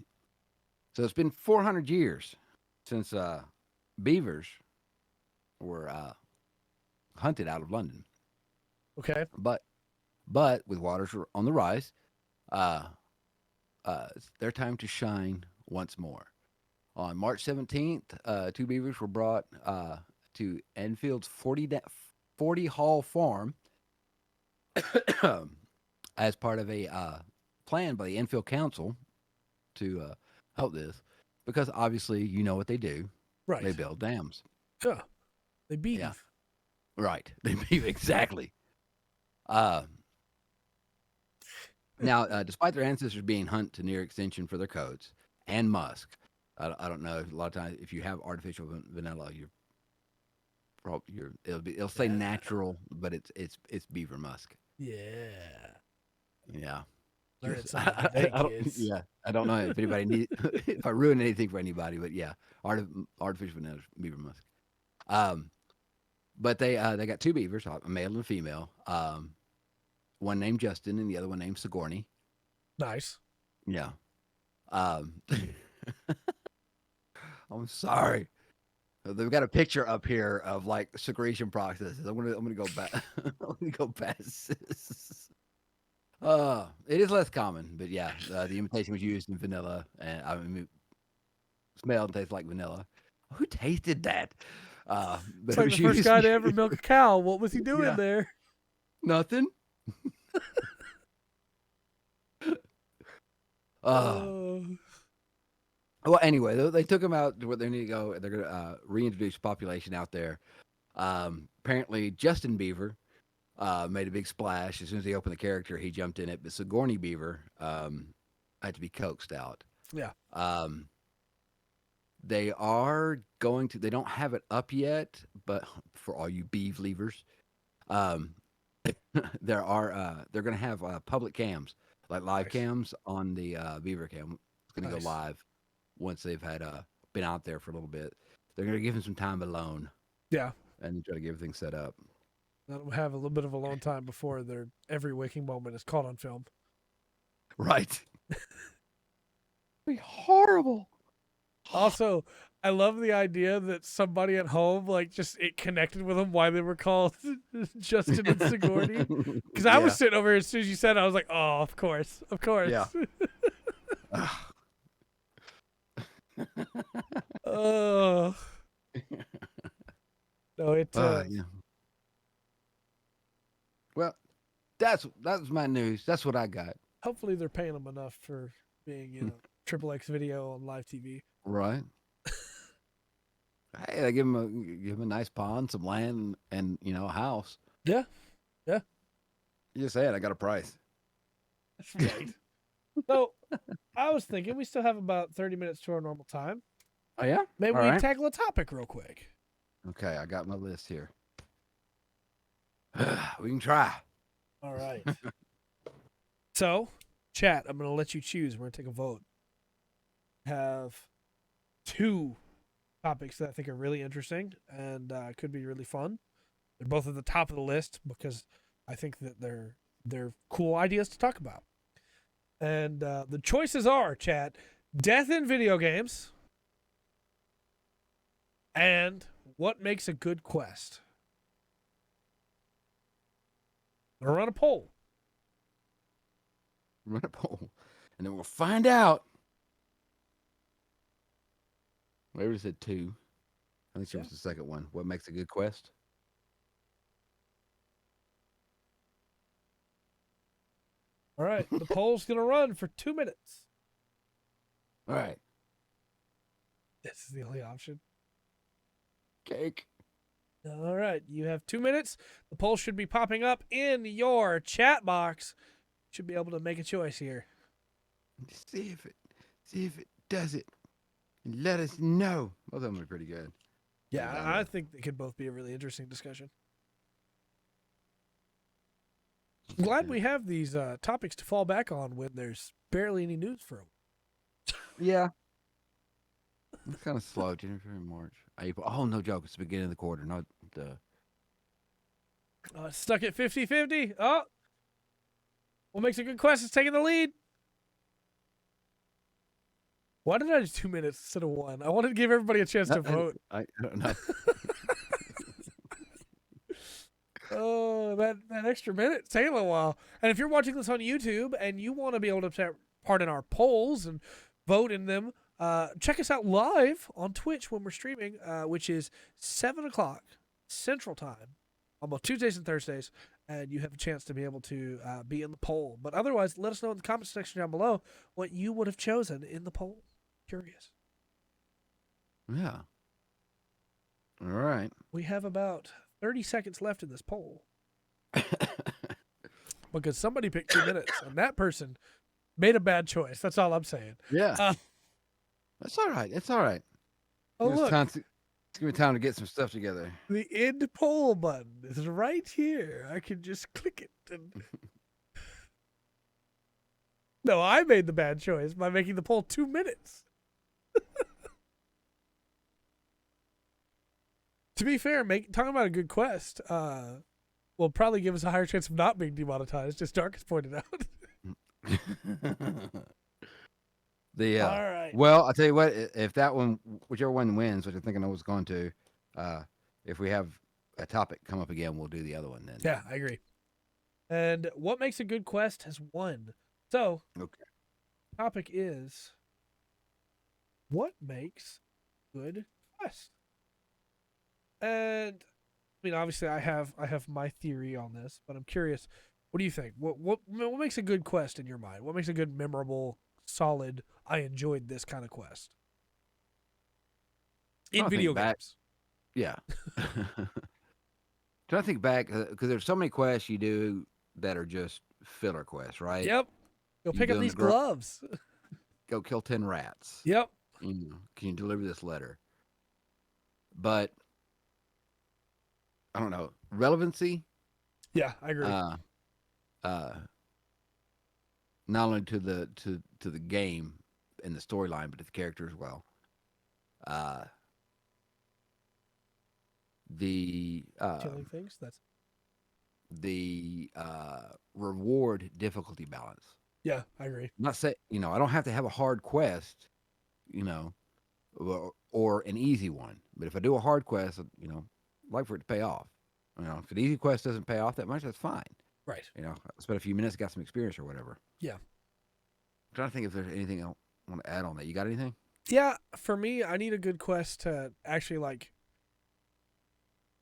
Speaker 2: So it's been 400 years since beavers were hunted out of London.
Speaker 1: Okay.
Speaker 2: But with waters on the rise, it's their time to shine once more. On March 17th, 2 beavers were brought to Enfield's 40 Hall Farm as part of a plan by the Enfield Council to help this, because obviously you know what they do.
Speaker 1: Right.
Speaker 2: They build dams.
Speaker 1: Yeah. They beef.
Speaker 2: Yeah. Right. They beef, exactly. Now, despite their ancestors being hunted to near extinction for their coats and musk, I don't know. A lot of times, if you have artificial vanilla, it'll say natural, but it's beaver musk.
Speaker 1: Yeah.
Speaker 2: Yeah.
Speaker 1: Learn it something today, kids.
Speaker 2: Yeah, I don't know if anybody if I ruin anything for anybody, but yeah, artificial vanilla beaver musk. But they got 2 beavers, a male and a female. One named Justin and the other one named Sigourney.
Speaker 1: Nice.
Speaker 2: Yeah. I'm sorry. They've got a picture up here of like secretion processes. I'm gonna go back. I'm gonna go past this. It is less common, but yeah, the imitation was used in vanilla, and I mean, it smelled and tastes like vanilla. Who tasted that? But
Speaker 1: it's like the first guy to ever milk a cow. What was he doing there?
Speaker 2: Nothing. Well, anyway, they took them out to where they need to go. They're going to reintroduce population out there. Apparently, Justin Beaver made a big splash. As soon as he opened the character, he jumped in it. But Sigourney Beaver had to be coaxed out.
Speaker 1: Yeah.
Speaker 2: They are going to. They don't have it up yet, but for all you beef leavers, they're going to have public cams, like live cams on the Beaver cam. It's going to go live once they've had been out there for a little bit. They're going to give him some time alone.
Speaker 1: Yeah.
Speaker 2: And try to get everything set up.
Speaker 1: That'll have a little bit of alone time before their every waking moment is caught on film.
Speaker 2: Right. Be horrible.
Speaker 1: Also, I love the idea that somebody at home, like, just it connected with them why they were called Justin and Sigourney. Because I was sitting over here as soon as you said it, I was like, oh, of course. Of course.
Speaker 2: Yeah.
Speaker 1: Oh. No, it.
Speaker 2: Yeah. Well, that's my news. That's what I got.
Speaker 1: Hopefully, they're paying them enough for being, Triple X video on live TV.
Speaker 2: Right. Hey, they give him a nice pond, some land, and a house.
Speaker 1: Yeah. Yeah.
Speaker 2: You just said I got a price.
Speaker 1: That's right. So, I was thinking we still have about 30 minutes to our normal time.
Speaker 2: Oh yeah.
Speaker 1: Maybe we tackle a topic real quick.
Speaker 2: Okay, I got my list here. We can try.
Speaker 1: All right. So, chat, I'm going to let you choose. We're going to take a vote. Have 2 topics that I think are really interesting and could be really fun. They're both at the top of the list because I think that they're cool ideas to talk about. And the choices are, chat, death in video games and what makes a good quest. We'll run a poll.
Speaker 2: Run a poll. And then we'll find out. Whoever said 2. I think it was the second one. What makes a good quest?
Speaker 1: All right. The poll's going to run for 2 minutes.
Speaker 2: All right.
Speaker 1: This is the only option.
Speaker 2: Cake.
Speaker 1: All right, you have 2 minutes. The poll should be popping up in your chat box. Should be able to make a choice here.
Speaker 2: See if it does it. Let us know. Both of them are pretty good.
Speaker 1: Yeah,
Speaker 2: down
Speaker 1: I
Speaker 2: there.
Speaker 1: think they could both be a really interesting discussion. I'm glad we have these topics to fall back on when there's barely any news for them.
Speaker 2: Yeah. It's kind of slow. January, February, March, April. Oh, no joke. It's the beginning of the quarter, not the.
Speaker 1: Stuck at 50-50. Oh, what makes a good quest is taking the lead. Why did I do 2 minutes instead of 1? I wanted to give everybody a chance to vote.
Speaker 2: I don't know.
Speaker 1: Oh, that extra minute's taking a little while. And if you're watching this on YouTube and you want to be able to take part in our polls and vote in them, check us out live on Twitch when we're streaming, which is 7 o'clock Central Time on both Tuesdays and Thursdays. And you have a chance to be able to be in the poll. But otherwise, let us know in the comment section down below what you would have chosen in the poll. Curious.
Speaker 2: Yeah. All right.
Speaker 1: We have about 30 seconds left in this poll. Because somebody picked 2 minutes, and that person made a bad choice. That's all I'm saying.
Speaker 2: Yeah. That's all right. It's all right.
Speaker 1: Oh, look.
Speaker 2: It's give me time to get some stuff together.
Speaker 1: The end poll button is right here. I can just click it. And... No, I made the bad choice by making the poll 2 minutes. To be fair, talking about a good quest will probably give us a higher chance of not being demonetized, as Dark has pointed out. All right.
Speaker 2: Well, I'll tell you what, if that one, whichever one wins, which I think I know it's going to, if we have a topic come up again, we'll do the other one then.
Speaker 1: Yeah, I agree. And what makes a good quest has won. So,
Speaker 2: okay.
Speaker 1: Topic is, what makes good quest? And I mean, obviously, I have my theory on this, but I'm curious. What do you think? What makes a good quest in your mind? What makes a good, memorable, solid? I enjoyed this kind of quest in video games.
Speaker 2: Yeah. Trying to think back because there's so many quests you do that are just filler quests, right?
Speaker 1: Yep. Go pick up these gloves.
Speaker 2: Go kill 10 rats.
Speaker 1: Yep.
Speaker 2: Can you deliver this letter? But I don't know, relevancy.
Speaker 1: Yeah, I agree.
Speaker 2: Not only to the game and the storyline, but to the character as well.
Speaker 1: Killing things. That's
Speaker 2: the reward difficulty balance.
Speaker 1: Yeah, I agree.
Speaker 2: Not say I don't have to have a hard quest, or an easy one. But if I do a hard quest, I'd like for it to pay off. If an easy quest doesn't pay off that much, that's fine.
Speaker 1: Right.
Speaker 2: I spent a few minutes, got some experience or whatever.
Speaker 1: Yeah.
Speaker 2: I'm trying to think if there's anything I want to add on that. You got anything?
Speaker 1: Yeah, for me, I need a good quest to actually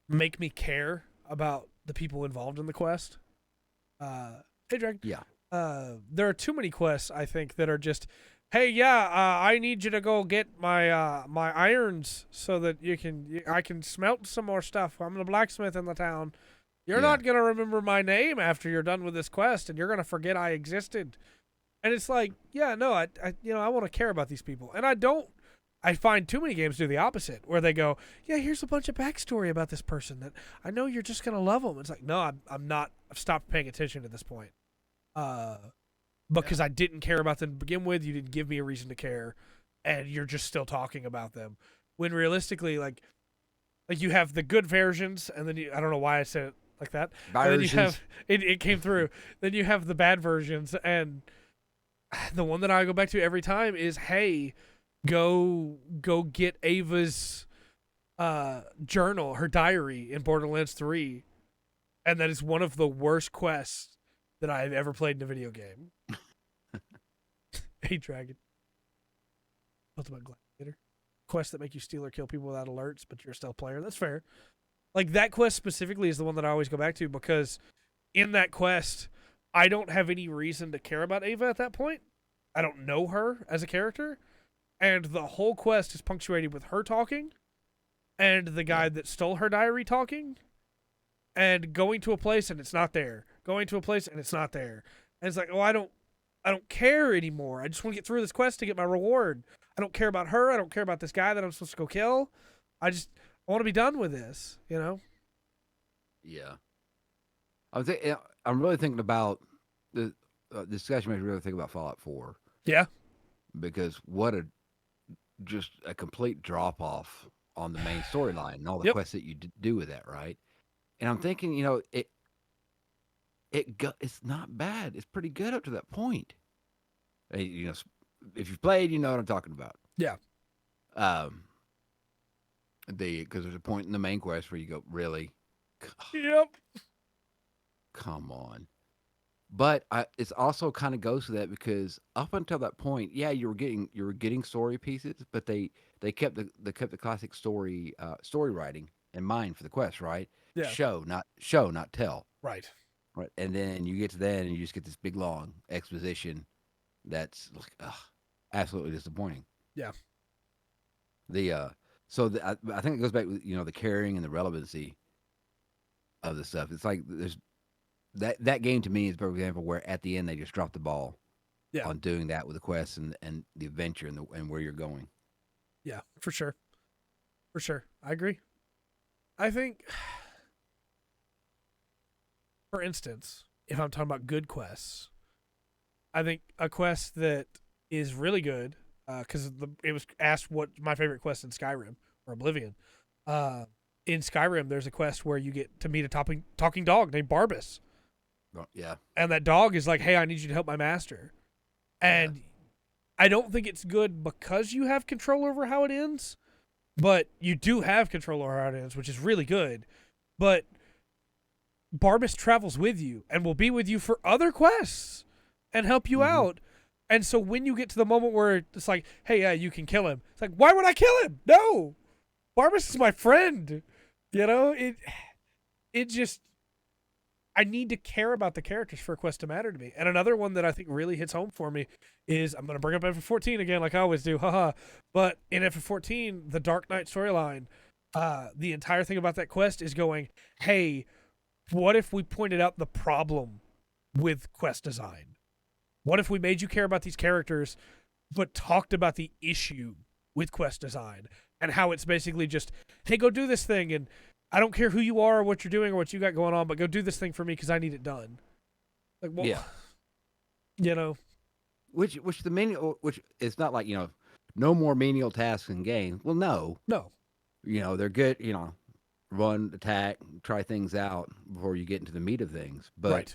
Speaker 1: make me care about the people involved in the quest. Hey, Drag.
Speaker 2: Yeah.
Speaker 1: There are too many quests, I think, that are just, hey, I need you to go get my my irons so that I can smelt some more stuff. I'm the blacksmith in the town. You're not gonna remember my name after you're done with this quest, and you're gonna forget I existed. And it's like, I want to care about these people, and I don't. I find too many games do the opposite, where they go, here's a bunch of backstory about this person that I know you're just gonna love them. It's like, no, I'm not. I've stopped paying attention at this point. Because I didn't care about them to begin with. You didn't give me a reason to care, and you're just still talking about them. When realistically, like you have the good versions, and then I don't know why I said it like that. And then you have it came through. Then you have the bad versions, and the one that I go back to every time is, hey, go get Ava's journal, her diary in Borderlands 3, and that is one of the worst quests that I've ever played in a video game. Hey, Dragon. Ultimate Gladiator. Quests that make you steal or kill people without alerts, but you're a stealth player. That's fair. Like, that quest specifically is the one that I always go back to, because in that quest, I don't have any reason to care about Ava at that point. I don't know her as a character. And the whole quest is punctuated with her talking. and the guy that stole her diary talking, and going to a place and it's not there, going to a place and it's not there, and it's like, oh, I don't care anymore. I just want to get through this quest to get my reward. I don't care about her. I don't care about this guy that I'm supposed to go kill. I want to be done with this, you know?
Speaker 2: Yeah. I'm really thinking about the discussion makes me really think about Fallout 4.
Speaker 1: Yeah.
Speaker 2: Because just a complete drop off on the main storyline and all the
Speaker 1: Yep.
Speaker 2: quests that you do with that, right? And I'm thinking, it's not bad. It's pretty good up to that point. If you've played, you know what I'm talking about.
Speaker 1: Yeah.
Speaker 2: Because there's a point in the main quest where you go, really?
Speaker 1: Yep.
Speaker 2: Come on. But it's also kind of goes to that because up until that point, yeah, you were getting story pieces, but they kept the classic story writing in mind for the quest, right?
Speaker 1: Yeah.
Speaker 2: Show, not tell.
Speaker 1: Right.
Speaker 2: Right. And then you get to that and you just get this big long exposition that's absolutely disappointing.
Speaker 1: Yeah.
Speaker 2: I think it goes back with the carrying and the relevancy of the stuff. It's like there's that game to me is a perfect example where at the end they just dropped the ball on doing that with the quests and the adventure and where you're going.
Speaker 1: Yeah, for sure. For sure. I agree. I think, for instance, if I'm talking about good quests, I think a quest that is really good, because it was asked what my favorite quest in Skyrim or Oblivion. In Skyrim, there's a quest where you get to meet a talking dog named Barbas.
Speaker 2: Yeah.
Speaker 1: And that dog is like, hey, I need you to help my master. And I don't think it's good because you have control over how it ends, but you do have control over how it ends, which is really good. But Barbas travels with you and will be with you for other quests and help you out. And so when you get to the moment where it's like, hey, you can kill him. It's like, why would I kill him? No. Barbas is my friend. It just, I need to care about the characters for a quest to matter to me. And another one that I think really hits home for me is, I'm going to bring up FF14 again like I always do, haha. But in FF14, the Dark Knight storyline, the entire thing about that quest is going, hey, what if we pointed out the problem with quest design? What if we made you care about these characters, but talked about the issue with quest design and how it's basically just, hey, go do this thing, and I don't care who you are or what you're doing or what you got going on, but go do this thing for me because I need it done. Like, well,
Speaker 2: which it's not like no more menial tasks in games. Well, no, they're good. Run, attack, try things out before you get into the meat of things. But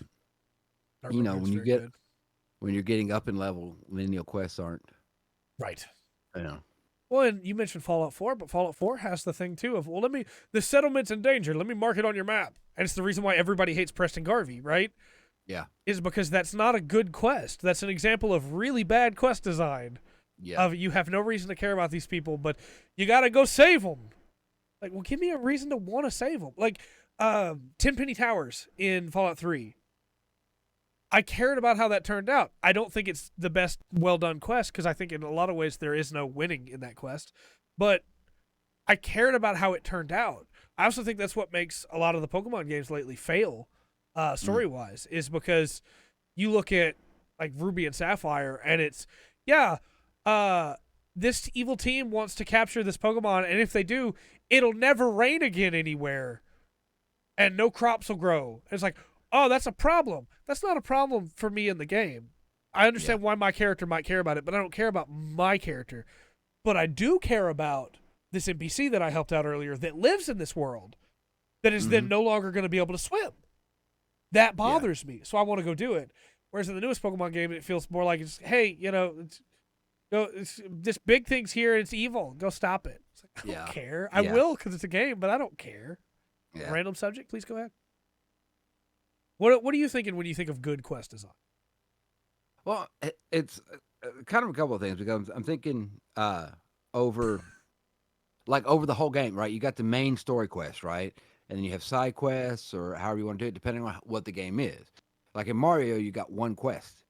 Speaker 2: when you're getting up in level, menial quests aren't
Speaker 1: right.
Speaker 2: Yeah.
Speaker 1: Well, and you mentioned Fallout 4, but Fallout 4 has the thing, too, of, well, the settlement's in danger. Let me mark it on your map. And it's the reason why everybody hates Preston Garvey, right?
Speaker 2: Yeah.
Speaker 1: Is because that's not a good quest. That's an example of really bad quest design.
Speaker 2: Yeah.
Speaker 1: Of you have no reason to care about these people, but you got to go save them. Like, well, give me a reason to want to save them. Like, Tenpenny Towers in Fallout 3. I cared about how that turned out. I don't think it's the best well-done quest because I think in a lot of ways there is no winning in that quest. But I cared about how it turned out. I also think that's what makes a lot of the Pokemon games lately fail story-wise is because you look at like Ruby and Sapphire and it's, this evil team wants to capture this Pokemon, and if they do, it'll never rain again anywhere and no crops will grow. And it's like, oh, that's a problem. That's not a problem for me in the game. I understand why my character might care about it, but I don't care about my character. But I do care about this NPC that I helped out earlier that lives in this world that is then no longer going to be able to swim. That bothers me, so I want to go do it. Whereas in the newest Pokemon game, it feels more like it's, hey, it's this big thing's here and it's evil. Go stop it. It's like, I don't care. I will because it's a game, but I don't care. Yeah. Random subject, please go ahead. What are you thinking when you think of good quest design?
Speaker 2: Well, it's kind of a couple of things because I'm thinking over the whole game, right? You got the main story quest, right? And then you have side quests or however you want to do it, depending on what the game is. Like in Mario, you got one quest.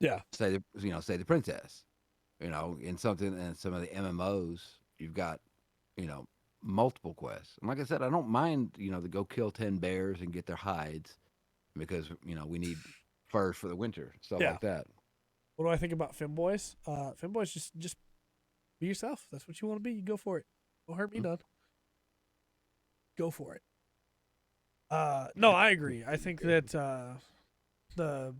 Speaker 1: Yeah.
Speaker 2: Say the princess. In some of the MMOs, you've got, multiple quests. And like I said, I don't mind, to go kill 10 bears and get their hides because, we need furs for the winter, stuff
Speaker 1: Yeah.
Speaker 2: like that.
Speaker 1: What do I think about femboys? Femboys, just be yourself. That's what you want to be. You go for it. Don't hurt me none. Go for it. No, I agree. I think that the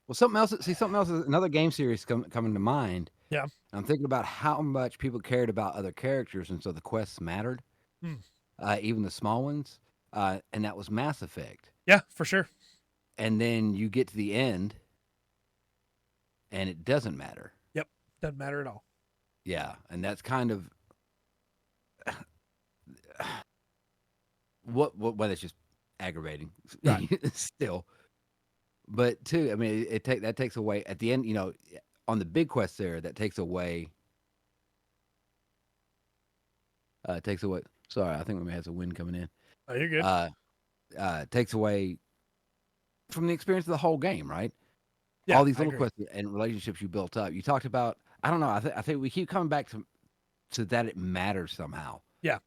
Speaker 2: Well, something else. See, something else is another game series coming to mind.
Speaker 1: yeah.
Speaker 2: I'm thinking about how much people cared about other characters, and so the quests mattered, even the small ones. And that was Mass Effect.
Speaker 1: Yeah, for sure.
Speaker 2: And then you get to the end, and it doesn't matter.
Speaker 1: Yep, doesn't matter at all.
Speaker 2: Yeah, and that's kind of what that's just aggravating,
Speaker 1: Right.
Speaker 2: still. But too, I mean, that takes away at the end. On the big quest there, that takes away. Takes away. Sorry, I think we may have some wind coming in.
Speaker 1: Oh, you're good.
Speaker 2: Takes away from the experience of the whole game, right?
Speaker 1: Yeah,
Speaker 2: all these
Speaker 1: I
Speaker 2: little
Speaker 1: agree.
Speaker 2: quests and relationships you built up. You talked about. I don't know. I think we keep coming back to that it matters somehow.
Speaker 1: Yeah.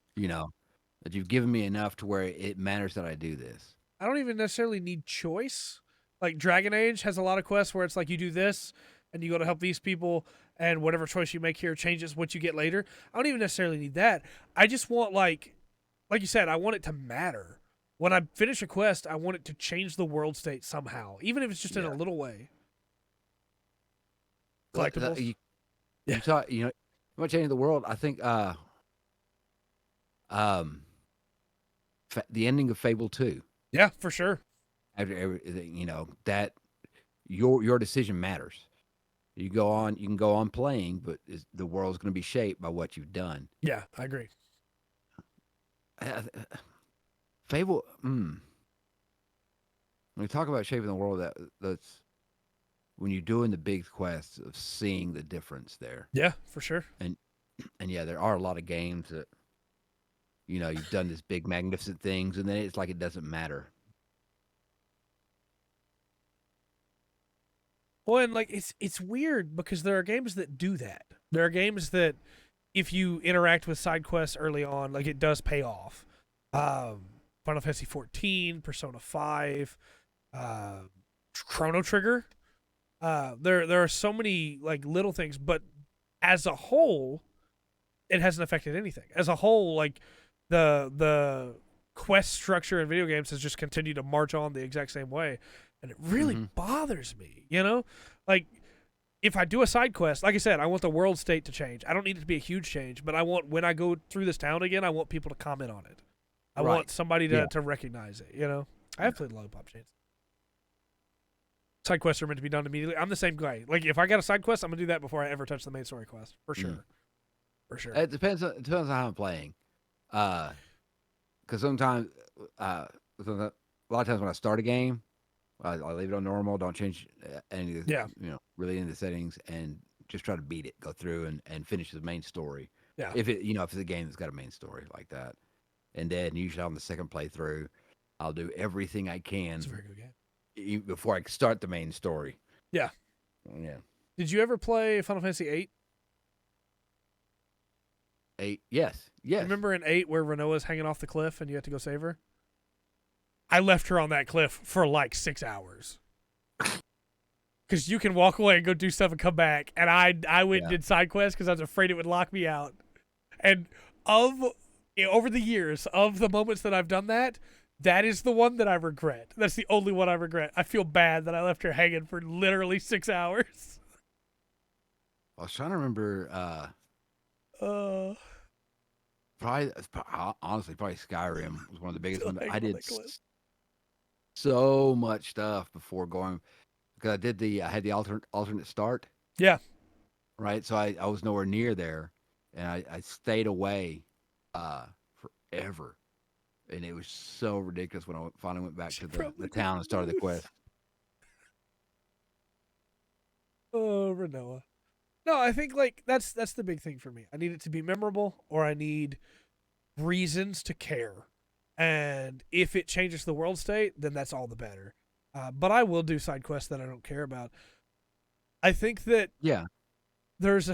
Speaker 2: That you've given me enough to where it matters that I do this.
Speaker 1: I don't even necessarily need choice. Like Dragon Age has a lot of quests where it's like you do this and you go to help these people, and whatever choice you make here changes what you get later. I don't even necessarily need that. I just want like you said, I want it to matter. When I finish a quest, I want it to change the world state somehow, even if it's just in a little way. Collectibles.
Speaker 2: You talk. About changing the world. I think. The ending of Fable 2.
Speaker 1: Yeah, for sure.
Speaker 2: After everything, that your decision matters. You can go on playing, but the world's going to be shaped by what you've done.
Speaker 1: Yeah, I agree.
Speaker 2: Fable. When we talk about shaping the world, that's when you're doing the big quests of seeing the difference there.
Speaker 1: Yeah, for sure.
Speaker 2: And yeah, there are a lot of games that you've done this big magnificent things, and then it's like it doesn't matter.
Speaker 1: Well, and like it's weird because there are games that do that. There are games that if you interact with side quests early on, like it does pay off. Final Fantasy 14, Persona 5, Chrono Trigger. There are so many like little things, but as a whole, it hasn't affected anything. As a whole, like the quest structure in video games has just continued to march on the exact same way. And it really bothers me, Like, if I do a side quest, like I said, I want the world state to change. I don't need it to be a huge change, but I want, when I go through this town again, I want people to comment on it. I want somebody to recognize it, I have played Lollipop Chains. Side quests are meant to be done immediately. I'm the same guy. Like, if I got a side quest, I'm going to do that before I ever touch the main story quest. For sure. For sure.
Speaker 2: It depends on how I'm playing. Because sometimes, a lot of times when I start a game, I leave it on normal, don't change any of the, really into the settings, and just try to beat it, go through and finish the main story.
Speaker 1: Yeah.
Speaker 2: If it's a game that's got a main story like that. And then usually on the second playthrough, I'll do everything I can.
Speaker 1: It's a very good game.
Speaker 2: Before I start the main story.
Speaker 1: Yeah.
Speaker 2: Yeah.
Speaker 1: Did you ever play Final Fantasy 8?
Speaker 2: 8? Yes.
Speaker 1: Remember in 8 where Renoa's hanging off the cliff and you have to go save her? I left her on that cliff for like 6 hours. Because you can walk away and go do stuff and come back. And I went and did side quests because I was afraid it would lock me out. And over the years, of the moments that I've done that, that is the one that I regret. That's the only one I regret. I feel bad that I left her hanging for literally 6 hours.
Speaker 2: I was trying to remember. Honestly, probably Skyrim was one of the biggest ones. I did so much stuff before going, because I had the alternate start.
Speaker 1: Yeah.
Speaker 2: Right. So I was nowhere near there, and I stayed away forever, and it was so ridiculous when I finally went back to the town and started the quest.
Speaker 1: Oh, Renoa. No, I think like that's the big thing for me. I need it to be memorable, or I need reasons to care. And if it changes the world state, then that's all the better. But I will do side quests that I don't care about. I think that there's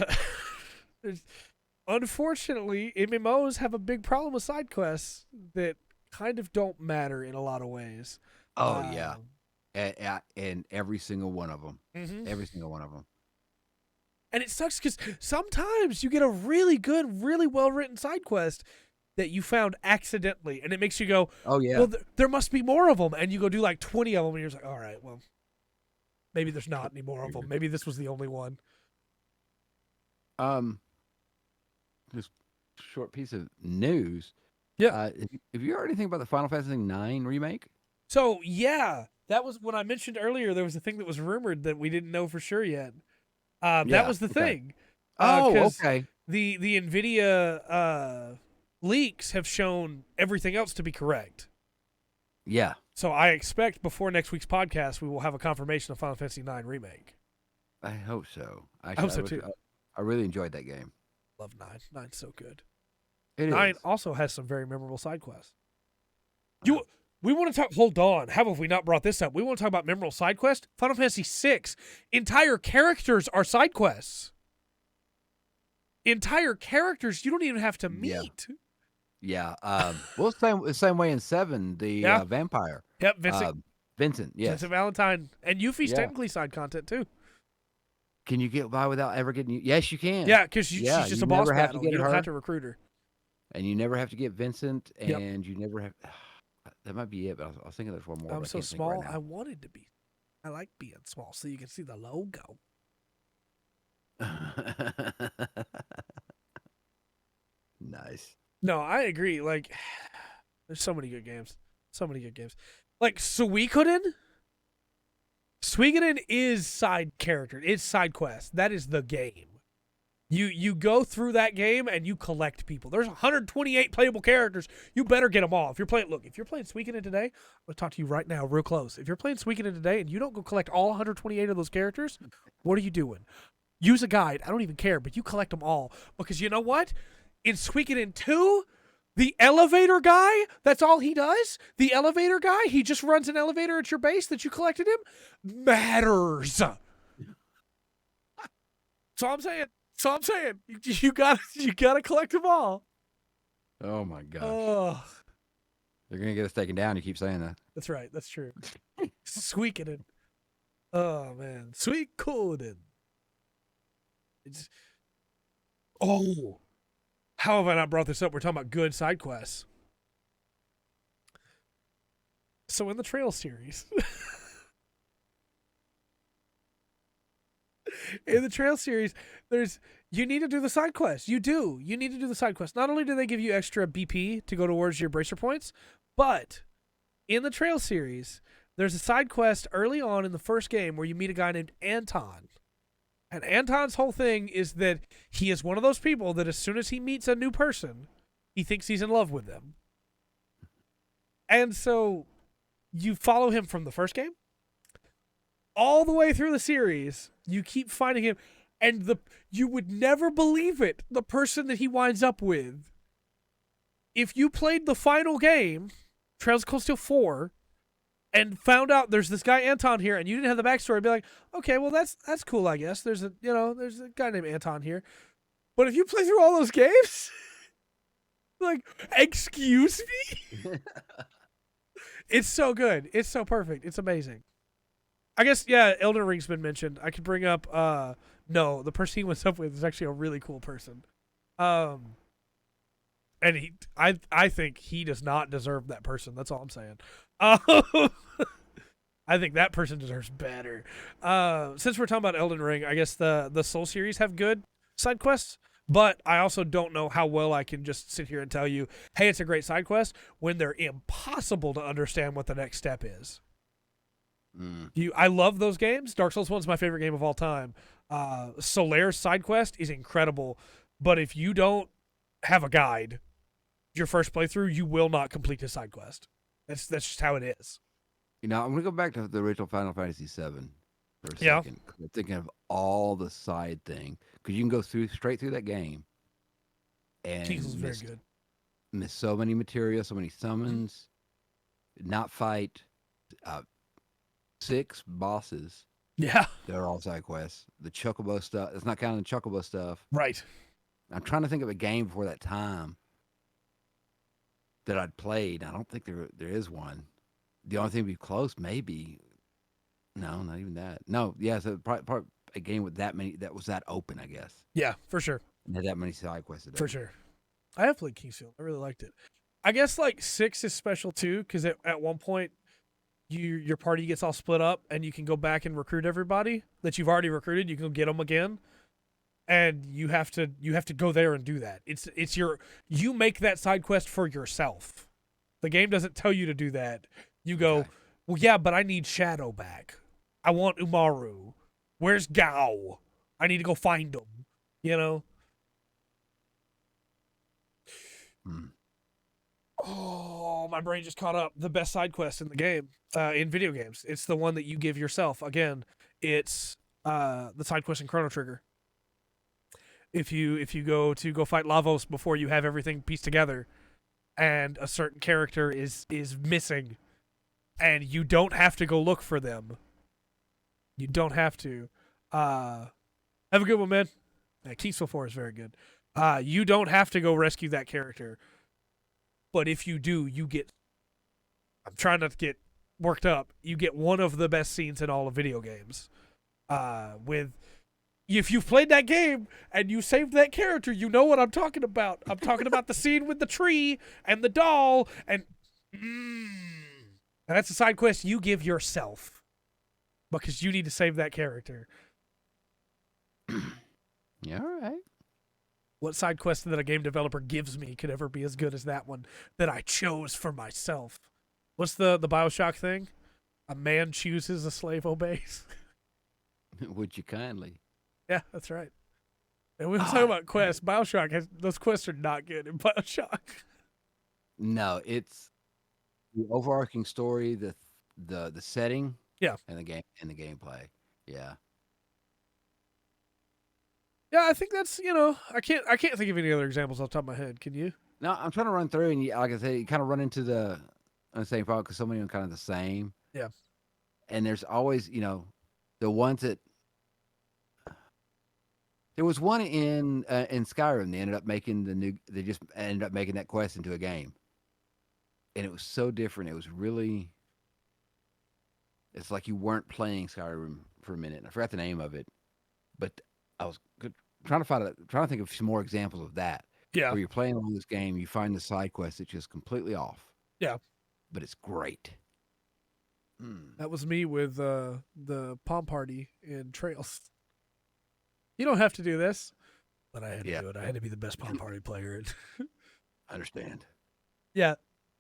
Speaker 1: Unfortunately, MMOs have a big problem with side quests that kind of don't matter in a lot of ways.
Speaker 2: Oh yeah, and every single one of them,
Speaker 1: Mhm.
Speaker 2: every single one of them.
Speaker 1: And it sucks because sometimes you get a really good, really well written side quest that you found accidentally, and it makes you go,
Speaker 2: Oh yeah,
Speaker 1: well, there must be more of them. And you go do like 20 of them, and you're just like, all right, well, maybe there's not any more of them. Maybe this was the only one.
Speaker 2: Just short piece of news.
Speaker 1: Yeah.
Speaker 2: Have you heard anything about the Final Fantasy IX remake?
Speaker 1: So, yeah, that was when I mentioned earlier there was a thing that was rumored that we didn't know for sure yet. That
Speaker 2: Yeah.
Speaker 1: was the
Speaker 2: Okay.
Speaker 1: thing.
Speaker 2: Oh,
Speaker 1: 'Cause
Speaker 2: okay.
Speaker 1: the NVIDIA leaks have shown everything else to be correct.
Speaker 2: Yeah.
Speaker 1: So I expect before next week's podcast we will have a confirmation of Final Fantasy IX remake.
Speaker 2: I hope so.
Speaker 1: I hope so too.
Speaker 2: I really enjoyed that game.
Speaker 1: Love 9. 9's so good.
Speaker 2: It
Speaker 1: 9
Speaker 2: is.
Speaker 1: also has some very memorable side quests. We want to talk. Hold on. How have we not brought this up? We want to talk about memorable side quests. Final Fantasy VI. Entire characters are side quests. Entire characters you don't even have to meet.
Speaker 2: Yeah. Well, same way in 7, the vampire.
Speaker 1: Yep. Vincent.
Speaker 2: Vincent. Yes.
Speaker 1: Vincent Valentine and Yuffie's
Speaker 2: Yeah.
Speaker 1: technically side content too.
Speaker 2: Can you get by without ever getting? Yes, you can.
Speaker 1: Yeah, because she's just
Speaker 2: you
Speaker 1: a boss
Speaker 2: never have to
Speaker 1: battle.
Speaker 2: get
Speaker 1: You don't
Speaker 2: her.
Speaker 1: have to recruit her.
Speaker 2: And you never have to get Vincent,
Speaker 1: Yep.
Speaker 2: and you never have. That might be it, but I was thinking there's one more.
Speaker 1: I'm
Speaker 2: but I
Speaker 1: so
Speaker 2: can't think
Speaker 1: small.
Speaker 2: right now.
Speaker 1: I wanted to be. I like being small, so you can see the logo.
Speaker 2: Nice.
Speaker 1: No, I agree. Like, there's so many good games. So many good games. Like Suikoden. Suikoden is side character. It's side quest. That is the game. You go through that game and you collect people. There's 128 playable characters. You better get them all. If you're playing Suikoden today, I'm gonna talk to you right now, real close. If you're playing Suikoden today and you don't go collect all 128 of those characters, what are you doing? Use a guide. I don't even care, but you collect them all because you know what? In Suikoden 2, the elevator guy, that's all he does. The elevator guy, he just runs an elevator at your base that you collected him. Matters. So I'm saying, you gotta collect them all.
Speaker 2: Oh my gosh.
Speaker 1: Oh,
Speaker 2: They're gonna get us taken down. You keep saying that.
Speaker 1: that's right. That's true. Suikoden. Oh man, Suikoden. It's. Oh, how have I not brought this up? We're talking about good side quests. So in the Trail series, you need to do the side quests. You need to do the side quests. Not only do they give you extra BP to go towards your bracer points, but in the Trail series, there's a side quest early on in the first game where you meet a guy named Anton. And Anton's whole thing is that he is one of those people that as soon as he meets a new person, he thinks he's in love with them. And so you follow him from the first game all the way through the series. You keep finding him, and you would never believe it, the person that he winds up with. If you played the final game, Trails of Cold Steel 4, and found out there's this guy Anton here, and you didn't have the backstory, be like, okay, well that's cool, I guess. There's a guy named Anton here. But if you play through all those games, like, excuse me? It's so good. It's so perfect. It's amazing. I guess, yeah, Elden Ring's been mentioned. I could bring up no, the person he went up with is actually a really cool person. And I think he does not deserve that person. That's all I'm saying. I think that person deserves better. Since we're talking about Elden Ring, I guess the Soul series have good side quests, but I also don't know how well I can just sit here and tell you, hey, it's a great side quest when they're impossible to understand what the next step is. I love those games. Dark Souls 1 is my favorite game of all time. Solaire's side quest is incredible, but if you don't have a guide your first playthrough, you will not complete the side quest. That's just how it is.
Speaker 2: I'm gonna go back to the original Final Fantasy VII for a
Speaker 1: Yeah.
Speaker 2: second. I'm thinking of all the side thing because you can go straight through that game and
Speaker 1: Jesus is very good.
Speaker 2: miss so many materials, so many summons, not fight 6 bosses.
Speaker 1: Yeah.
Speaker 2: They're all side quests. The Chocobo stuff. It's not counting the Chocobo stuff.
Speaker 1: Right.
Speaker 2: I'm trying to think of a game before that time that I'd played. I don't think there is one. The only thing to be close, maybe. No, not even that. No, yeah, so probably a game with that many that was that open, I guess.
Speaker 1: Yeah, for sure.
Speaker 2: And had that many side quests to do.
Speaker 1: For sure. I have played Kingsfield. I really liked it. I guess like 6 is special too, because at one point your party gets all split up and you can go back and recruit everybody that you've already recruited. You can get them again. And you have to go there and do that. You make that side quest for yourself. The game doesn't tell you to do that. You go,
Speaker 2: Okay.
Speaker 1: well, yeah, but I need Shadow back. I want Umaru. Where's Gao? I need to go find him. You know? Oh, my brain just caught up. The best side quest in the game, in video games. It's the one that you give yourself. Again, it's the side quest in Chrono Trigger. If you go fight Lavos before you have everything pieced together, and a certain character is missing, and you don't have to go look for them. You don't have to. Have a good one, man. Kingsville 4 is very good. You don't have to go rescue that character. But if you do, you get... I'm trying not to get worked up. You get one of the best scenes in all of video games. If you've played that game and you saved that character, you know what I'm talking about. I'm talking about the scene with the tree and the doll, and that's a side quest you give yourself because you need to save that character.
Speaker 2: Yeah, all right.
Speaker 1: What side quest that a game developer gives me could ever be as good as that one that I chose for myself? What's the BioShock thing? A man chooses, a slave obeys.
Speaker 2: Would you kindly?
Speaker 1: Yeah, that's right. And we were talking about quests. BioShock those quests are not good in BioShock.
Speaker 2: No, it's the overarching story, the setting,
Speaker 1: Yeah.
Speaker 2: and the gameplay. Yeah.
Speaker 1: Yeah, I think that's, I can't think of any other examples off the top of my head. Can you?
Speaker 2: No, I'm trying to run through, and like I said, you kind of run into the same problem because so many of them kind of the same.
Speaker 1: Yeah.
Speaker 2: And there's always, the ones that. There was one in Skyrim. They just ended up making that quest into a game, and it was so different. It was really. It's like you weren't playing Skyrim for a minute. I forgot the name of it, but I was trying to think of some more examples of that.
Speaker 1: Yeah.
Speaker 2: Where you're playing along this game, you find the side quest that's just completely off.
Speaker 1: Yeah.
Speaker 2: But it's great.
Speaker 1: That was me with the Palm Party in Trails. You don't have to do this, but I had to do it. I had to be the best Palm Party player.
Speaker 2: I understand.
Speaker 1: Yeah.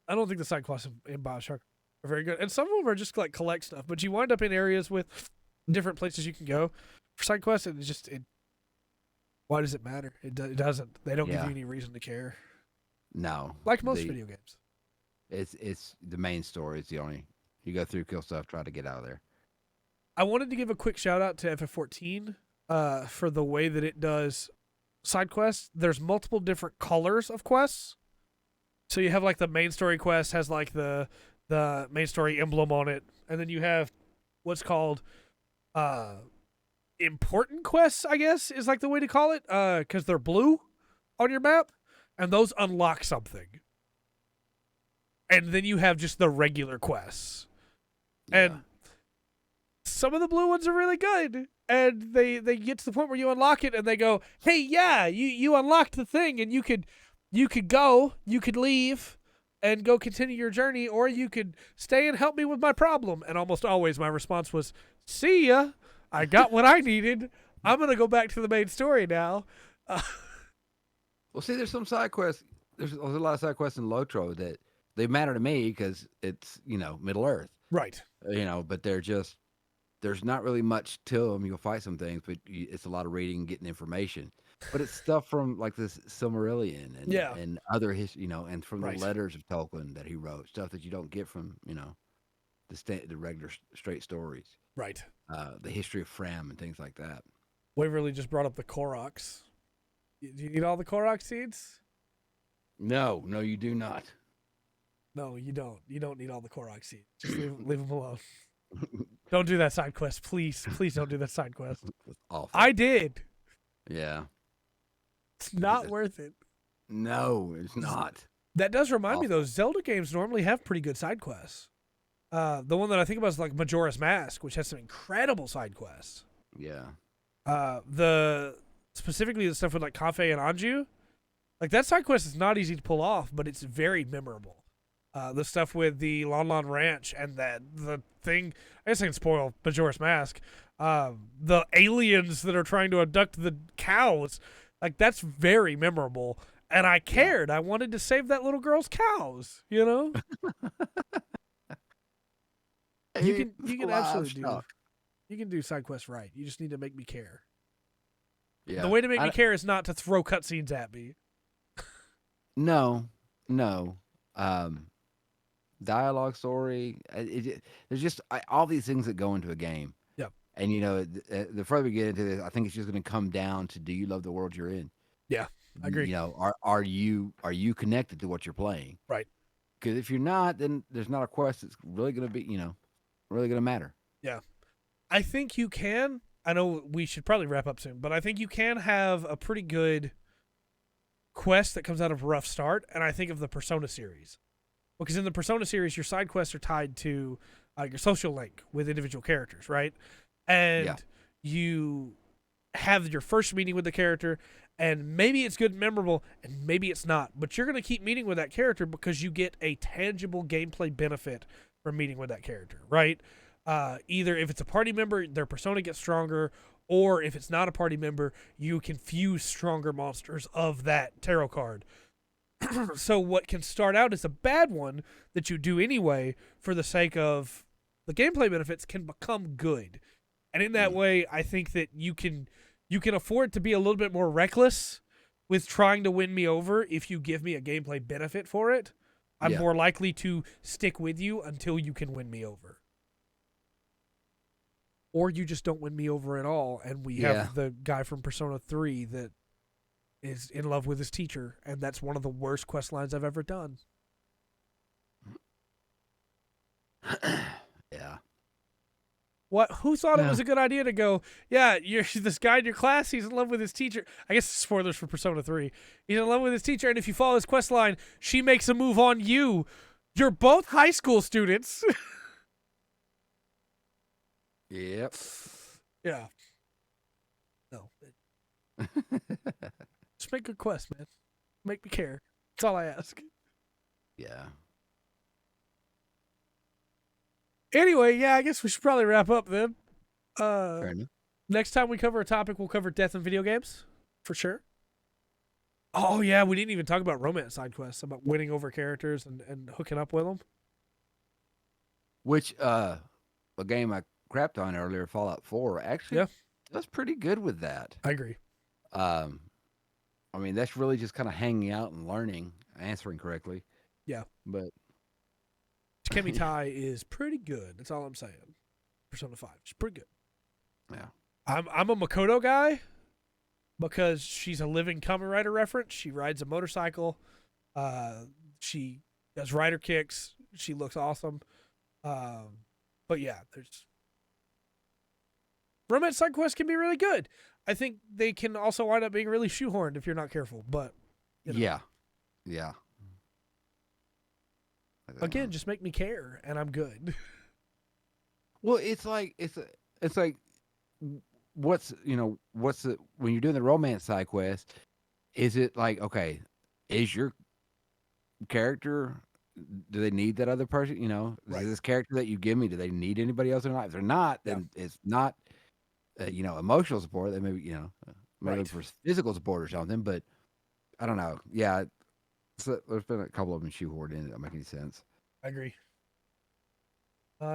Speaker 1: I don't think the side quests in BioShock are very good. And some of them are just like collect stuff, but you wind up in areas with different places you can go for side quests, and why does it matter? It doesn't. They don't give you any reason to care.
Speaker 2: No.
Speaker 1: Like most video games.
Speaker 2: It's the main story. It's the only you go through, kill stuff, try to get out of there.
Speaker 1: I wanted to give a quick shout out to FF14 for the way that it does side quests. There's multiple different colors of quests. So you have like the main story quest has like the main story emblem on it, and then you have what's called important quests, I guess is like the way to call it, because they're blue on your map, and those unlock something. And then you have just the regular quests.
Speaker 2: Yeah.
Speaker 1: And some of the blue ones are really good. And they get to the point where you unlock it and they go, hey, yeah, you unlocked the thing, and you could leave and go continue your journey, or you could stay and help me with my problem. And almost always my response was, see ya. I got what I needed. I'm going to go back to the main story now.
Speaker 2: Well, see, there's some side quests. There's a lot of side quests in Lotro that they matter to me because it's, Middle Earth.
Speaker 1: Right.
Speaker 2: But there's not really much to them. You'll fight some things, but it's a lot of reading and getting information. But it's stuff from like this Silmarillion and other history, and from the letters of Tolkien that he wrote, stuff that you don't get from, the regular straight stories.
Speaker 1: Right.
Speaker 2: The history of Fram and things like that.
Speaker 1: Waverly just brought up the Koroks. Do you need all the Korok seeds?
Speaker 2: No, you do not.
Speaker 1: No, you don't. You don't need all the Korok seeds. Just leave them alone. Don't do that side quest, please. Please don't do that side quest.
Speaker 2: That's awful.
Speaker 1: I did.
Speaker 2: Yeah.
Speaker 1: It's not worth it.
Speaker 2: No, it's not.
Speaker 1: That does remind me,
Speaker 2: Awful.
Speaker 1: though, Zelda games normally have pretty good side quests. The one that I think about is like Majora's Mask, which has some incredible side quests.
Speaker 2: Yeah.
Speaker 1: Specifically the stuff with like Kafe and Anju, like that side quest is not easy to pull off, but it's very memorable. The stuff with the Lon Lon Ranch and the thing, I guess I can spoil Majora's Mask. The aliens that are trying to abduct the cows, like that's very memorable. And I cared. I wanted to save that little girl's cows. You know, you can absolutely do. You can do side quests right. You just need to make me care.
Speaker 2: Yeah.
Speaker 1: The way to make me care is not to throw cutscenes at me.
Speaker 2: No. Dialogue, story. There's just all these things that go into a game.
Speaker 1: Yep.
Speaker 2: And the further we get into this, I think it's just going to come down to: do you love the world you're in?
Speaker 1: Yeah, I agree.
Speaker 2: You know, are you connected to what you're playing?
Speaker 1: Right.
Speaker 2: Because if you're not, then there's not a quest that's really going to be, really going to matter.
Speaker 1: Yeah. I think you can. I know we should probably wrap up soon, but I think you can have a pretty good quest that comes out of Rough Start, and I think of the Persona series. Because in the Persona series, your side quests are tied to your social link with individual characters, right? And you have your first meeting with the character, and maybe it's good and memorable, and maybe it's not. But you're going to keep meeting with that character because you get a tangible gameplay benefit from meeting with that character, right? Either if it's a party member, their persona gets stronger, or if it's not a party member, you can fuse stronger monsters of that tarot card. So what can start out as a bad one that you do anyway for the sake of the gameplay benefits can become good. And in that way, I think that you can afford to be a little bit more reckless with trying to win me over if you give me a gameplay benefit for it. I'm more likely to stick with you until you can win me over. Or you just don't win me over at all, and we have the guy from Persona 3 that is in love with his teacher, and that's one of the worst quest lines I've ever done.
Speaker 2: Yeah.
Speaker 1: What? Who thought it was a good idea to go, this guy in your class, he's in love with his teacher. I guess spoilers for Persona 3. He's in love with his teacher, and if you follow his quest line, she makes a move on you. You're both high school students.
Speaker 2: Yep.
Speaker 1: Yeah. No. Just make good quests, man. Make me care. That's all I ask.
Speaker 2: Yeah.
Speaker 1: Anyway, I guess we should probably wrap up then.
Speaker 2: Fair enough.
Speaker 1: Next time we cover a topic, we'll cover death in video games. For sure. Oh, yeah, we didn't even talk about romance side quests, about winning over characters and hooking up with them.
Speaker 2: Which, a game I crapped on earlier, Fallout 4, actually does pretty good with that.
Speaker 1: I agree.
Speaker 2: I mean, that's really just kind of hanging out and learning, answering correctly.
Speaker 1: Yeah.
Speaker 2: But
Speaker 1: Kemi Tai is pretty good. That's all I'm saying. Persona 5. She's pretty good.
Speaker 2: Yeah.
Speaker 1: I'm a Makoto guy because she's a living Kamen Rider reference. She rides a motorcycle. She does rider kicks. She looks awesome. But yeah, there's romance side quests can be really good. I think they can also wind up being really shoehorned if you're not careful. But
Speaker 2: yeah. Again,
Speaker 1: just make me care, and I'm good.
Speaker 2: Well, it's like what's the when you're doing the romance side quest, is it like, okay, is your character, do they need that other person?
Speaker 1: Right.
Speaker 2: Is this character that you give me, do they need anybody else in their life? If they're not, then it's not emotional support. They maybe maybe for physical support or something. But I don't know. Yeah, so there's been a couple of them shoehorned in that don't make any sense.
Speaker 1: I agree. All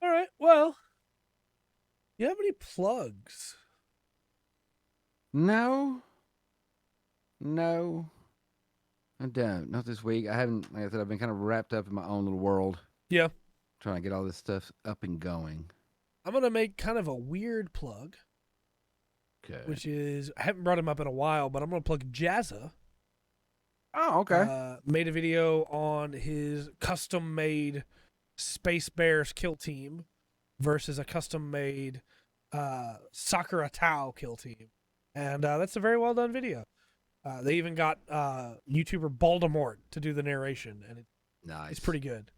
Speaker 1: right. Well, do you have any plugs?
Speaker 2: No, I don't. Not this week. I haven't. Like I said, I've been kind of wrapped up in my own little world.
Speaker 1: Yeah.
Speaker 2: Trying to get all this stuff up and going.
Speaker 1: I'm gonna make kind of a weird plug.
Speaker 2: Okay.
Speaker 1: Which is, I haven't brought him up in a while, but I'm gonna plug Jazza.
Speaker 2: Oh, okay.
Speaker 1: Made a video on his custom-made Space Bears kill team versus a custom-made Sakura Tao kill team. And that's a very well done video. They even got YouTuber Baldemort to do the narration, and
Speaker 2: Nice.
Speaker 1: it's pretty good.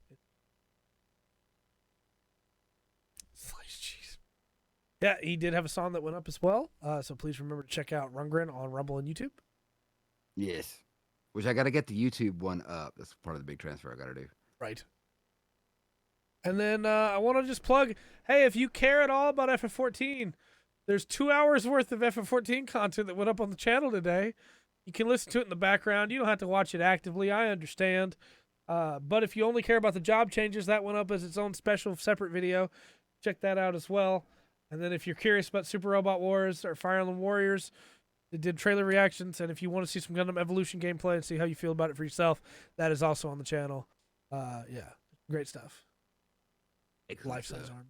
Speaker 1: Sliced cheese. Yeah, he did have a song that went up as well. So please remember to check out Rundgren on Rumble and YouTube.
Speaker 2: Yes. Which I got to get the YouTube one up. That's part of the big transfer I got to do.
Speaker 1: Right. And then I want to just plug, hey, if you care at all about FF14, there's 2 hours worth of FF14 content that went up on the channel today. You can listen to it in the background. You don't have to watch it actively. I understand. But if you only care about the job changes, that went up as its own special separate video. Check that out as well. And then if you're curious about Super Robot Wars or Fire Emblem Warriors, they did trailer reactions. And if you want to see some Gundam Evolution gameplay and see how you feel about it for yourself, that is also on the channel. Yeah, great stuff. Life-size arm.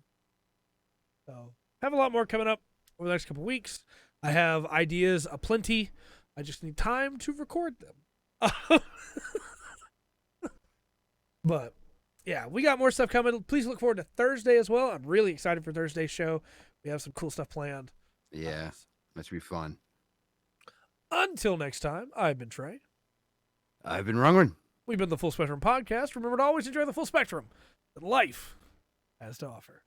Speaker 1: So have a lot more coming up over the next couple weeks. I have ideas aplenty. I just need time to record them. But yeah, we got more stuff coming. Please look forward to Thursday as well. I'm really excited for Thursday's show. We have some cool stuff planned.
Speaker 2: Yeah, that should be fun.
Speaker 1: Until next time, I've been Trey.
Speaker 2: I've been Rungren.
Speaker 1: We've been the Full Spectrum Podcast. Remember to always enjoy the full spectrum that life has to offer.